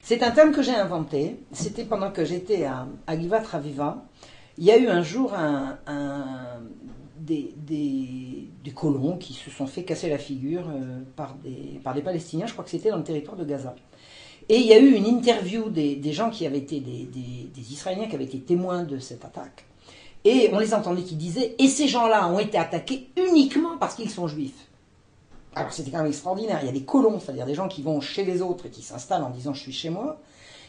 C'est un terme que j'ai inventé. C'était pendant que j'étais à Givat Raviva. Il y a eu un jour des colons qui se sont fait casser la figure par des Palestiniens. Je crois que c'était dans le territoire de Gaza. Et il y a eu une interview des gens qui avaient été des Israéliens qui avaient été témoins de cette attaque. Et on les entendait qui disaient « Et ces gens-là ont été attaqués uniquement parce qu'ils sont juifs ». Alors c'était quand même extraordinaire. Il y a des colons, c'est-à-dire des gens qui vont chez les autres et qui s'installent en disant « Je suis chez moi »,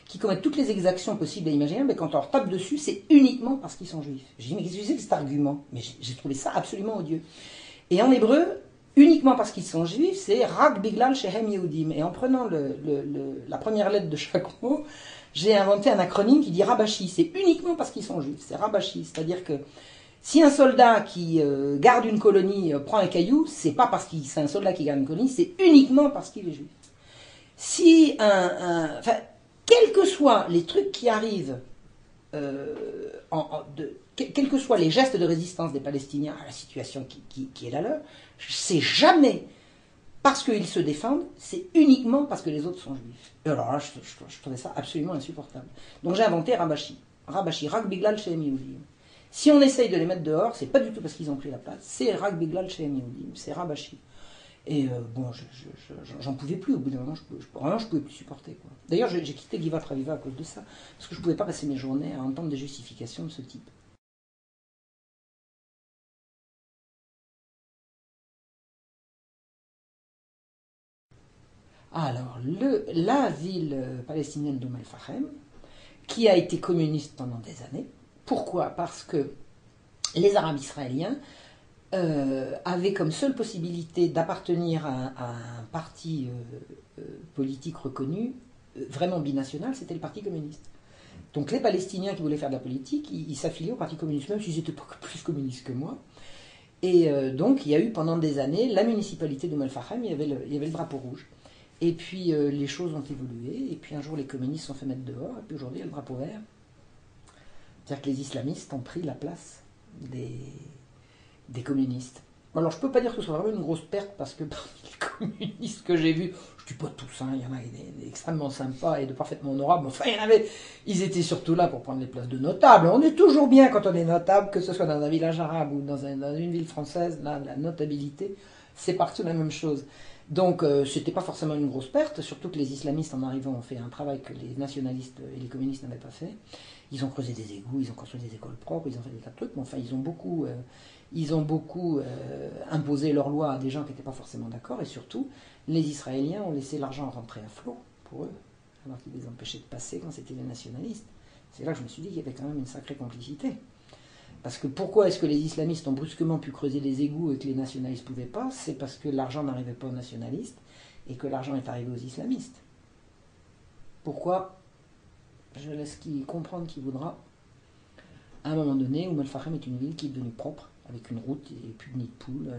qui commettent toutes les exactions possibles et imaginables, mais quand on leur tape dessus, c'est uniquement parce qu'ils sont juifs. J'ai dit, mais qu'est-ce que c'est que cet argument? Mais j'ai trouvé ça absolument odieux. Et en hébreu, uniquement parce qu'ils sont juifs, c'est Rak Biglal Shehem Yehudim. Et en prenant la première lettre de chaque mot, j'ai inventé un acronyme qui dit Rabashi. C'est uniquement parce qu'ils sont juifs. C'est Rabashi. C'est-à-dire que si un soldat qui garde une colonie prend un caillou, c'est pas parce que c'est un soldat qui garde une colonie, c'est uniquement parce qu'il est juif. Si enfin, quels que soient les trucs qui arrivent, quels que soient les gestes de résistance des Palestiniens à la situation qui est la leur, c'est jamais parce qu'ils se défendent, c'est uniquement parce que les autres sont juifs. Et alors là, je trouvais ça absolument insupportable. Donc j'ai inventé Rabashi. Rabashi, Rak Biglal Shehem Yehudim. Si on essaye de les mettre dehors, c'est pas du tout parce qu'ils ont pris la place, c'est Rak Biglal Shehem Yehudim, c'est Rabashi. Et bon, j'en pouvais plus, au bout d'un moment, je pouvais plus supporter. D'ailleurs, j'ai quitté Givat Raviva à cause de ça, parce que je ne pouvais pas passer mes journées à entendre des justifications de ce type. Alors, la ville palestinienne d'Oum el-Fahem, qui a été communiste pendant des années. Pourquoi? Parce que les Arabes israéliens avaient comme seule possibilité d'appartenir à un parti politique reconnu, vraiment binational, c'était le Parti communiste. Donc les Palestiniens qui voulaient faire de la politique, ils s'affiliaient au Parti communiste, même s'ils n'étaient pas plus communistes que moi. Et donc il y a eu pendant des années, la municipalité d'Oum el-Fahem, il y avait le drapeau rouge. Et puis les choses ont évolué, et puis un jour les communistes se sont fait mettre dehors, et puis aujourd'hui il y a le drapeau vert. C'est-à-dire que les islamistes ont pris la place des communistes. Alors je peux pas dire que ce soit vraiment une grosse perte, parce que parmi les communistes que j'ai vus, je dis pas tous, il y en a des extrêmement sympas et de parfaitement honorables, mais enfin il y en avait, ils étaient surtout là pour prendre les places de notables. On est toujours bien quand on est notable, que ce soit dans un village arabe ou dans une ville française, là, la notabilité, c'est partout la même chose. Donc c'était pas forcément une grosse perte, surtout que les islamistes en arrivant ont fait un travail que les nationalistes et les communistes n'avaient pas fait. Ils ont creusé des égouts, ils ont construit des écoles propres, ils ont fait des tas de trucs, mais enfin ils ont beaucoup imposé leurs lois à des gens qui n'étaient pas forcément d'accord, et surtout les Israéliens ont laissé l'argent rentrer à flot pour eux, alors qu'ils les empêchaient de passer quand c'était les nationalistes. C'est là que je me suis dit qu'il y avait quand même une sacrée complicité. Parce que pourquoi est-ce que les islamistes ont brusquement pu creuser des égouts et que les nationalistes ne pouvaient pas? C'est parce que l'argent n'arrivait pas aux nationalistes et que l'argent est arrivé aux islamistes. Pourquoi? Je laisse comprendre qui voudra. À un moment donné, Oum el-Fahim est une ville qui est devenue propre, avec une route, il n'y avait plus de nid de poule,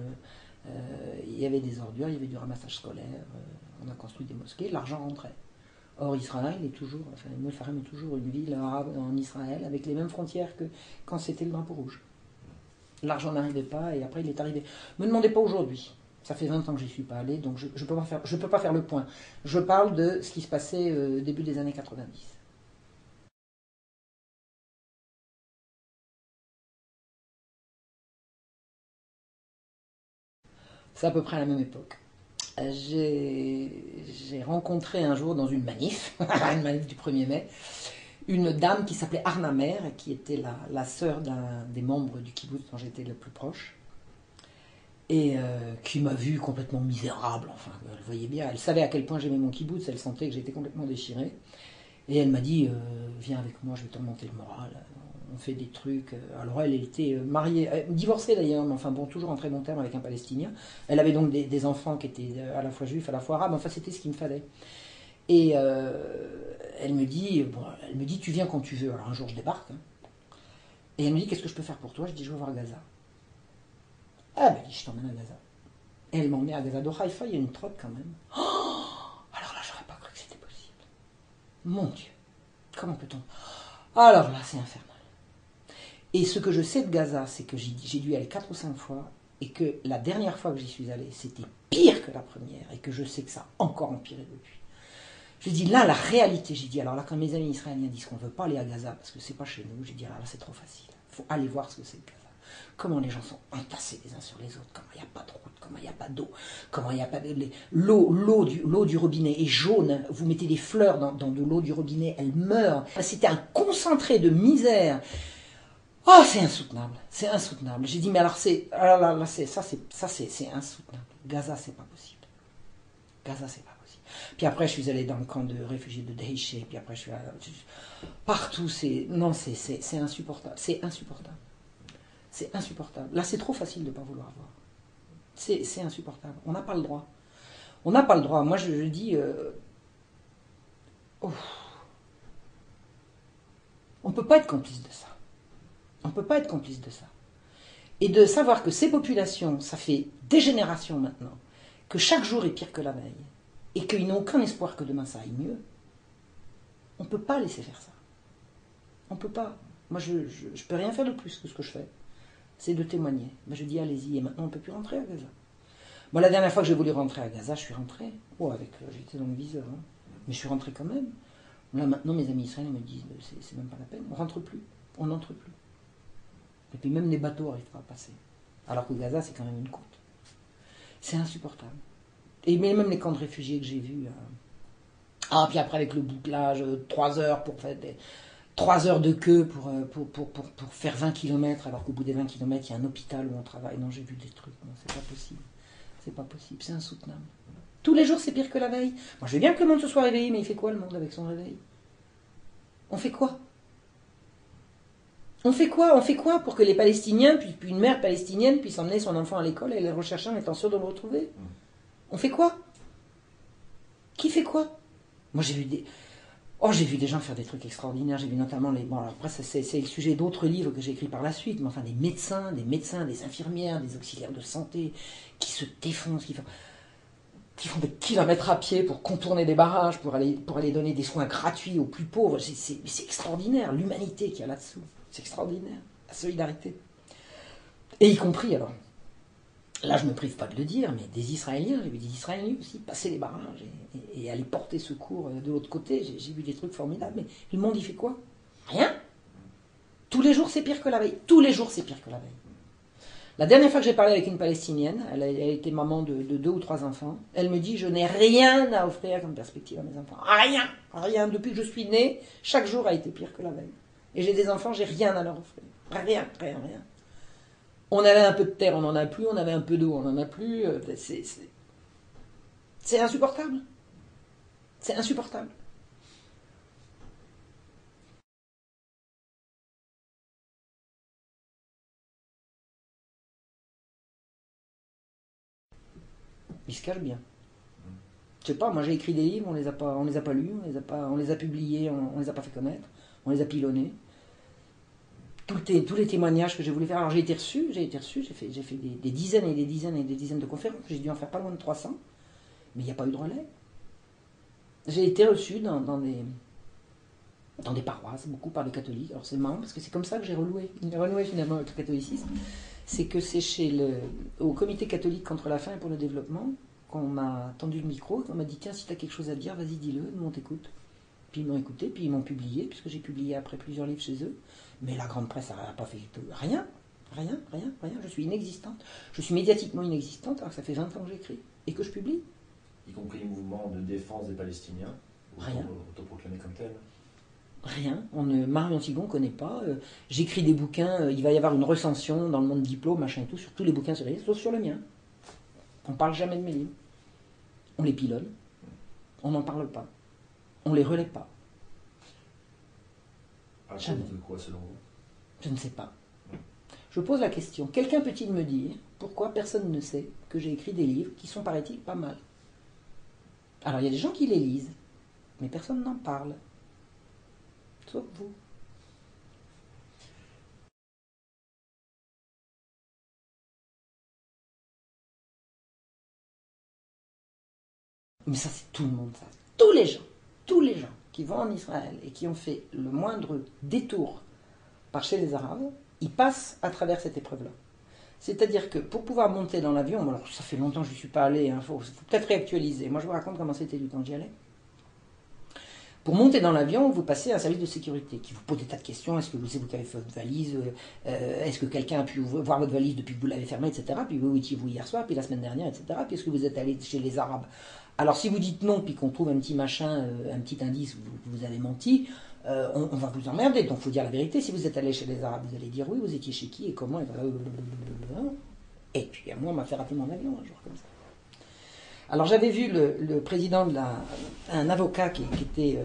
il y avait des ordures, il y avait du ramassage scolaire, on a construit des mosquées, l'argent rentrait. Or, Israël est toujours, Oum el-Fahim est toujours une ville arabe en Israël, avec les mêmes frontières que quand c'était le drapeau rouge. L'argent n'arrivait pas, et après il est arrivé. Ne me demandez pas aujourd'hui. Ça fait 20 ans que j'y suis pas allé, donc je ne peux pas faire le point. Je parle de ce qui se passait au début des années 90. C'est à peu près à la même époque. J'ai rencontré un jour dans une manif, une manif du 1er mai, une dame qui s'appelait Arna Mer, qui était la sœur d'un des membres du kibbutz dont j'étais le plus proche, et qui m'a vu complètement misérable, enfin, elle voyait bien, elle savait à quel point j'aimais mon kibbutz, elle sentait que j'étais complètement déchiré, et elle m'a dit, viens avec moi, je vais te remonter le moral, on fait des trucs. Alors elle était mariée, divorcée d'ailleurs, mais enfin bon, toujours en très bon terme avec un Palestinien. Elle avait donc des enfants qui étaient à la fois juifs, à la fois arabes, enfin c'était ce qu'il me fallait. Et elle me dit, tu viens quand tu veux. Alors un jour je débarque, hein, et elle me dit, qu'est-ce que je peux faire pour toi? Je dis, je veux voir Gaza. Ah ben je t'emmène à Gaza. Et elle m'emmène à Gaza. De Haïfa, il y a une trotte quand même. Oh, alors là, j'aurais pas cru que c'était possible. Mon Dieu, comment peut-on... Alors là, c'est infernal. Et ce que je sais de Gaza, c'est que j'ai dû y aller 4 ou 5 fois, et que la dernière fois que j'y suis allé, c'était pire que la première, et que je sais que ça a encore empiré depuis. Je dis là, la réalité, j'ai dit, alors là, quand mes amis israéliens disent qu'on ne veut pas aller à Gaza, parce que c'est pas chez nous, j'ai dit, alors là, c'est trop facile. Il faut aller voir ce que c'est que Gaza. Comment les gens sont entassés les uns sur les autres, comment il n'y a pas de route, comment il n'y a pas d'eau, comment il n'y a pas de... L'eau du robinet est jaune, vous mettez des fleurs dans de l'eau du robinet, elle meurt. C'était un concentré de misère. Oh, c'est insoutenable, c'est insoutenable. J'ai dit, mais alors c'est insoutenable. Gaza, c'est pas possible. Gaza, c'est pas possible. Puis après, je suis allé dans le camp de réfugiés de Daesh, puis après, je suis allé... Partout, c'est insupportable. C'est insupportable. C'est insupportable. Là, c'est trop facile de ne pas vouloir voir. C'est insupportable. On n'a pas le droit. On n'a pas le droit. Moi, je dis... On ne peut pas être complice de ça. On ne peut pas être complice de ça. Et de savoir que ces populations, ça fait des générations maintenant, que chaque jour est pire que la veille, et qu'ils n'ont aucun espoir que demain ça aille mieux, on ne peut pas laisser faire ça. On ne peut pas. Moi, je ne peux rien faire de plus que ce que je fais. C'est de témoigner. Mais je dis, allez-y, et maintenant on ne peut plus rentrer à Gaza. Moi, la dernière fois que j'ai voulu rentrer à Gaza, je suis rentré. Oh, j'étais dans le viseur, hein. Mais je suis rentré quand même. Là, maintenant, mes amis israéliens me disent, c'est même pas la peine, on rentre plus, on n'entre plus. Et puis même les bateaux n'arrivent pas à passer. Alors que Gaza, c'est quand même une côte. C'est insupportable. Et même les camps de réfugiés que j'ai vus. Ah, puis après avec le bouclage, 3 heures pour faire 3 heures de queue pour faire 20 km, alors qu'au bout des 20 km, il y a un hôpital où on travaille. Non, j'ai vu des trucs. Non, c'est pas possible. C'est pas possible. C'est insoutenable. Tous les jours, c'est pire que la veille. Moi, je veux bien que le monde se soit réveillé, mais il fait quoi le monde avec son réveil? On fait quoi? On fait quoi? On fait quoi pour que les Palestiniens, puis une mère palestinienne puisse emmener son enfant à l'école et le rechercher en étant sûr de le retrouver? On fait quoi? Qui fait quoi? Moi, j'ai vu des gens faire des trucs extraordinaires. J'ai vu notamment bon, alors après, c'est le sujet d'autres livres que j'ai écrits par la suite, mais enfin, des médecins, des infirmières, des auxiliaires de santé, qui se défoncent, qui font des kilomètres à pied pour contourner des barrages, pour aller donner des soins gratuits aux plus pauvres. C'est extraordinaire, l'humanité qu'il y a là-dessous. C'est extraordinaire, la solidarité. Et y compris, alors, là je ne me prive pas de le dire, mais des Israéliens, j'ai vu des Israéliens aussi passer les barrages et aller porter secours de l'autre côté. J'ai vu des trucs formidables, mais le monde il fait quoi? Rien. Tous les jours c'est pire que la veille. Tous les jours c'est pire que la veille. La dernière fois que j'ai parlé avec une Palestinienne, elle était maman de 2 ou 3 enfants, elle me dit, je n'ai rien à offrir comme perspective à mes enfants. Rien, rien. Depuis que je suis née, chaque jour a été pire que la veille. Et j'ai des enfants, j'ai rien à leur offrir. Rien. On avait un peu de terre, on n'en a plus. On avait un peu d'eau, on n'en a plus. C'est insupportable. C'est insupportable. Ils se cachent bien. Je sais pas, moi j'ai écrit des livres, on les a pas lus, on les a publiés, on les a pas fait connaître, on les a pilonnés. Tous les témoignages que j'ai voulu faire, alors j'ai été reçu, j'ai fait des dizaines et des dizaines et des dizaines de conférences, j'ai dû en faire pas loin de 300, mais il n'y a pas eu de relais. J'ai été reçu dans des paroisses, beaucoup par les catholiques. Alors c'est marrant parce que c'est comme ça que j'ai renoué finalement avec le catholicisme. C'est que c'est au comité catholique contre la faim et pour le développement qu'on m'a tendu le micro, qu'on m'a dit tiens, si tu as quelque chose à dire, vas-y dis-le, nous on t'écoute. Puis ils m'ont écouté, puis ils m'ont publié, puisque j'ai publié après plusieurs livres chez eux. Mais la grande presse n'a pas fait rien. Je suis inexistante. Je suis médiatiquement inexistante, alors que ça fait 20 ans que j'écris et que je publie. Y compris le mouvement de défense des Palestiniens, Rien. Autoproclamé comme tel. Rien. Marion Sigon ne connaît pas. J'écris des bouquins, il va y avoir une recension dans le monde diplôme, machin et tout, sur tous les bouquins sur les livres, sauf sur le mien. On ne parle jamais de mes livres. On les pilonne. On n'en parle pas. On les relaie pas. À cause de quoi, selon vous? Je ne sais pas. Je pose la question. Quelqu'un peut-il me dire pourquoi personne ne sait que j'ai écrit des livres qui sont, paraît-il, pas mal? Alors, il y a des gens qui les lisent, mais personne n'en parle. Sauf vous. Mais ça, c'est tout le monde, ça. Tous les gens qui vont en Israël et qui ont fait le moindre détour par chez les Arabes, ils passent à travers cette épreuve-là. C'est-à-dire que pour pouvoir monter dans l'avion, alors ça fait longtemps que je n'y suis pas allé, il faut peut-être réactualiser. Moi, je vous raconte comment c'était du temps que j'y allais. Pour monter dans l'avion, vous passez à un service de sécurité qui vous pose des tas de questions. Est-ce que vous savez fait votre valise? Est-ce que quelqu'un a pu voir votre valise depuis que vous l'avez fermée, etc. Puis vous étiez vous hier soir, puis la semaine dernière, etc. Puis est-ce que vous êtes allé chez les Arabes? Alors si vous dites non, puis qu'on trouve un petit machin, un petit indice, vous avez menti, on va vous emmerder. Donc il faut dire la vérité. Si vous êtes allé chez les Arabes, vous allez dire oui, vous étiez chez qui et comment, et puis moi, on m'a fait rater mon avion un jour comme ça. Alors j'avais vu le président un avocat qui était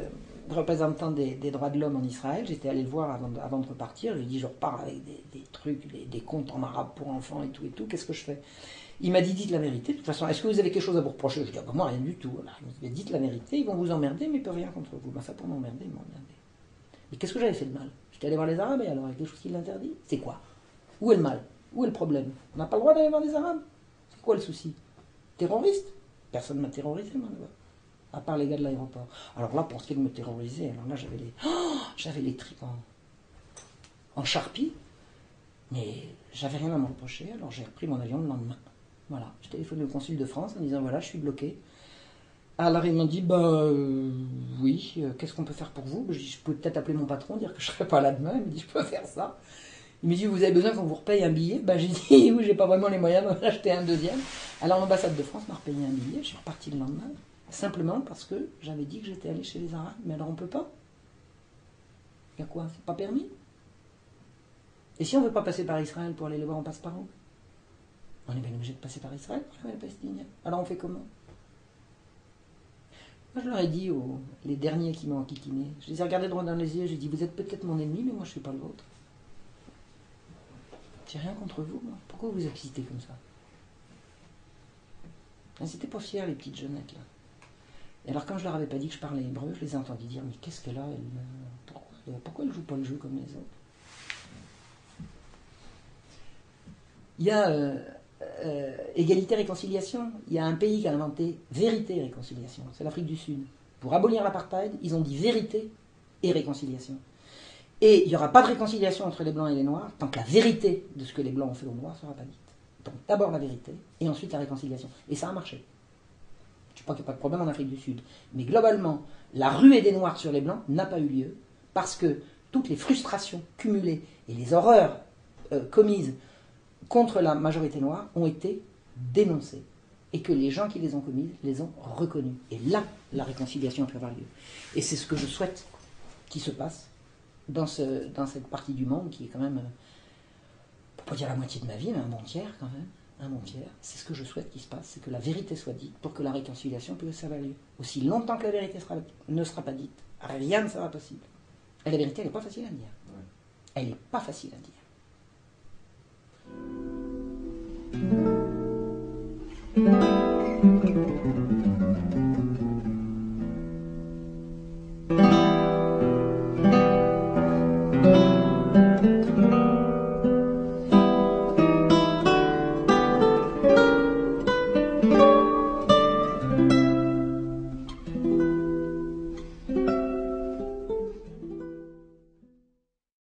représentant des droits de l'homme en Israël. J'étais allé le voir avant de repartir. Je lui ai dit je repars avec des trucs, des contes en arabe pour enfants et tout. Qu'est-ce que je fais? Il m'a dit dites la vérité. De toute façon, est-ce que vous avez quelque chose à vous reprocher? Je lui ai dit moi rien du tout. Alors, il m'a dit dites la vérité. Ils vont vous emmerder, mais ils peuvent rien contre vous. Ben, ça pour m'emmerder, ils m'ont emmerdé. Mais qu'est-ce que j'avais fait de mal? J'étais allé voir les Arabes et alors avec des choses qui l'interdisent. C'est quoi? Où est le mal? Où est le problème? On n'a pas le droit d'aller voir les Arabes? C'est quoi le souci? Terroriste? Personne ne m'a terrorisé, moi, là-bas. À part les gars de l'aéroport. Alors là, pour ce qui est de me terroriser, alors là, j'avais les tripes en charpie, mais j'avais rien à me reprocher, alors j'ai repris mon avion le lendemain. Voilà, je téléphone au consul de France en disant, voilà, je suis bloqué. Alors ils m'ont dit, oui, qu'est-ce qu'on peut faire pour vous? Je dis, je peux peut-être appeler mon patron, dire que je ne serai pas là demain. Il me dit, je peux faire ça. Il me dit, vous avez besoin qu'on vous repaye un billet? J'ai dit, oui, j'ai pas vraiment les moyens d'en acheter un deuxième. Alors l'ambassade de France m'a repayé un billet, je suis reparti le lendemain, simplement parce que j'avais dit que j'étais allé chez les Arabes. Mais alors on peut pas? Il y a quoi? C'est pas permis? Et si on veut pas passer par Israël pour aller le voir, on passe par où? On est bien obligé de passer par Israël pour aller voir les Palestiniens. Alors on fait comment? Moi je leur ai dit, les derniers qui m'ont enquiquiné, je les ai regardés droit dans les yeux, j'ai dit, vous êtes peut-être mon ennemi, mais moi je suis pas le vôtre. J'ai rien contre vous, moi. Pourquoi vous vous excitez comme ça? Ils n'étaient pas fiers, les petites jeunettes, là. Et alors, quand je leur avais pas dit que je parlais hébreu, je les ai entendus dire, mais qu'est-ce qu'elle a, pourquoi elle joue pas le jeu comme les autres? Il y a égalité-réconciliation. Il y a un pays qui a inventé vérité et réconciliation. C'est l'Afrique du Sud. Pour abolir l'apartheid, ils ont dit vérité et réconciliation. Et il n'y aura pas de réconciliation entre les Blancs et les Noirs tant que la vérité de ce que les Blancs ont fait aux Noirs ne sera pas dite. Donc d'abord la vérité, et ensuite la réconciliation. Et ça a marché. Je crois qu'il n'y a pas de problème en Afrique du Sud. Mais globalement, la ruée des Noirs sur les Blancs n'a pas eu lieu, parce que toutes les frustrations cumulées et les horreurs commises contre la majorité noire ont été dénoncées. Et que les gens qui les ont commises les ont reconnues. Et là, la réconciliation a pu avoir lieu. Et c'est ce que je souhaite qu'il se passe dans cette partie du monde qui est quand même, pour pas dire la moitié de ma vie, mais un bon tiers quand même, un bon tiers. C'est ce que je souhaite qu'il se passe, c'est que la vérité soit dite pour que la réconciliation puisse avoir lieu. Aussi longtemps que la vérité ne sera pas dite, rien ne sera possible. Et la vérité, elle n'est pas facile à dire. Elle n'est pas facile à dire.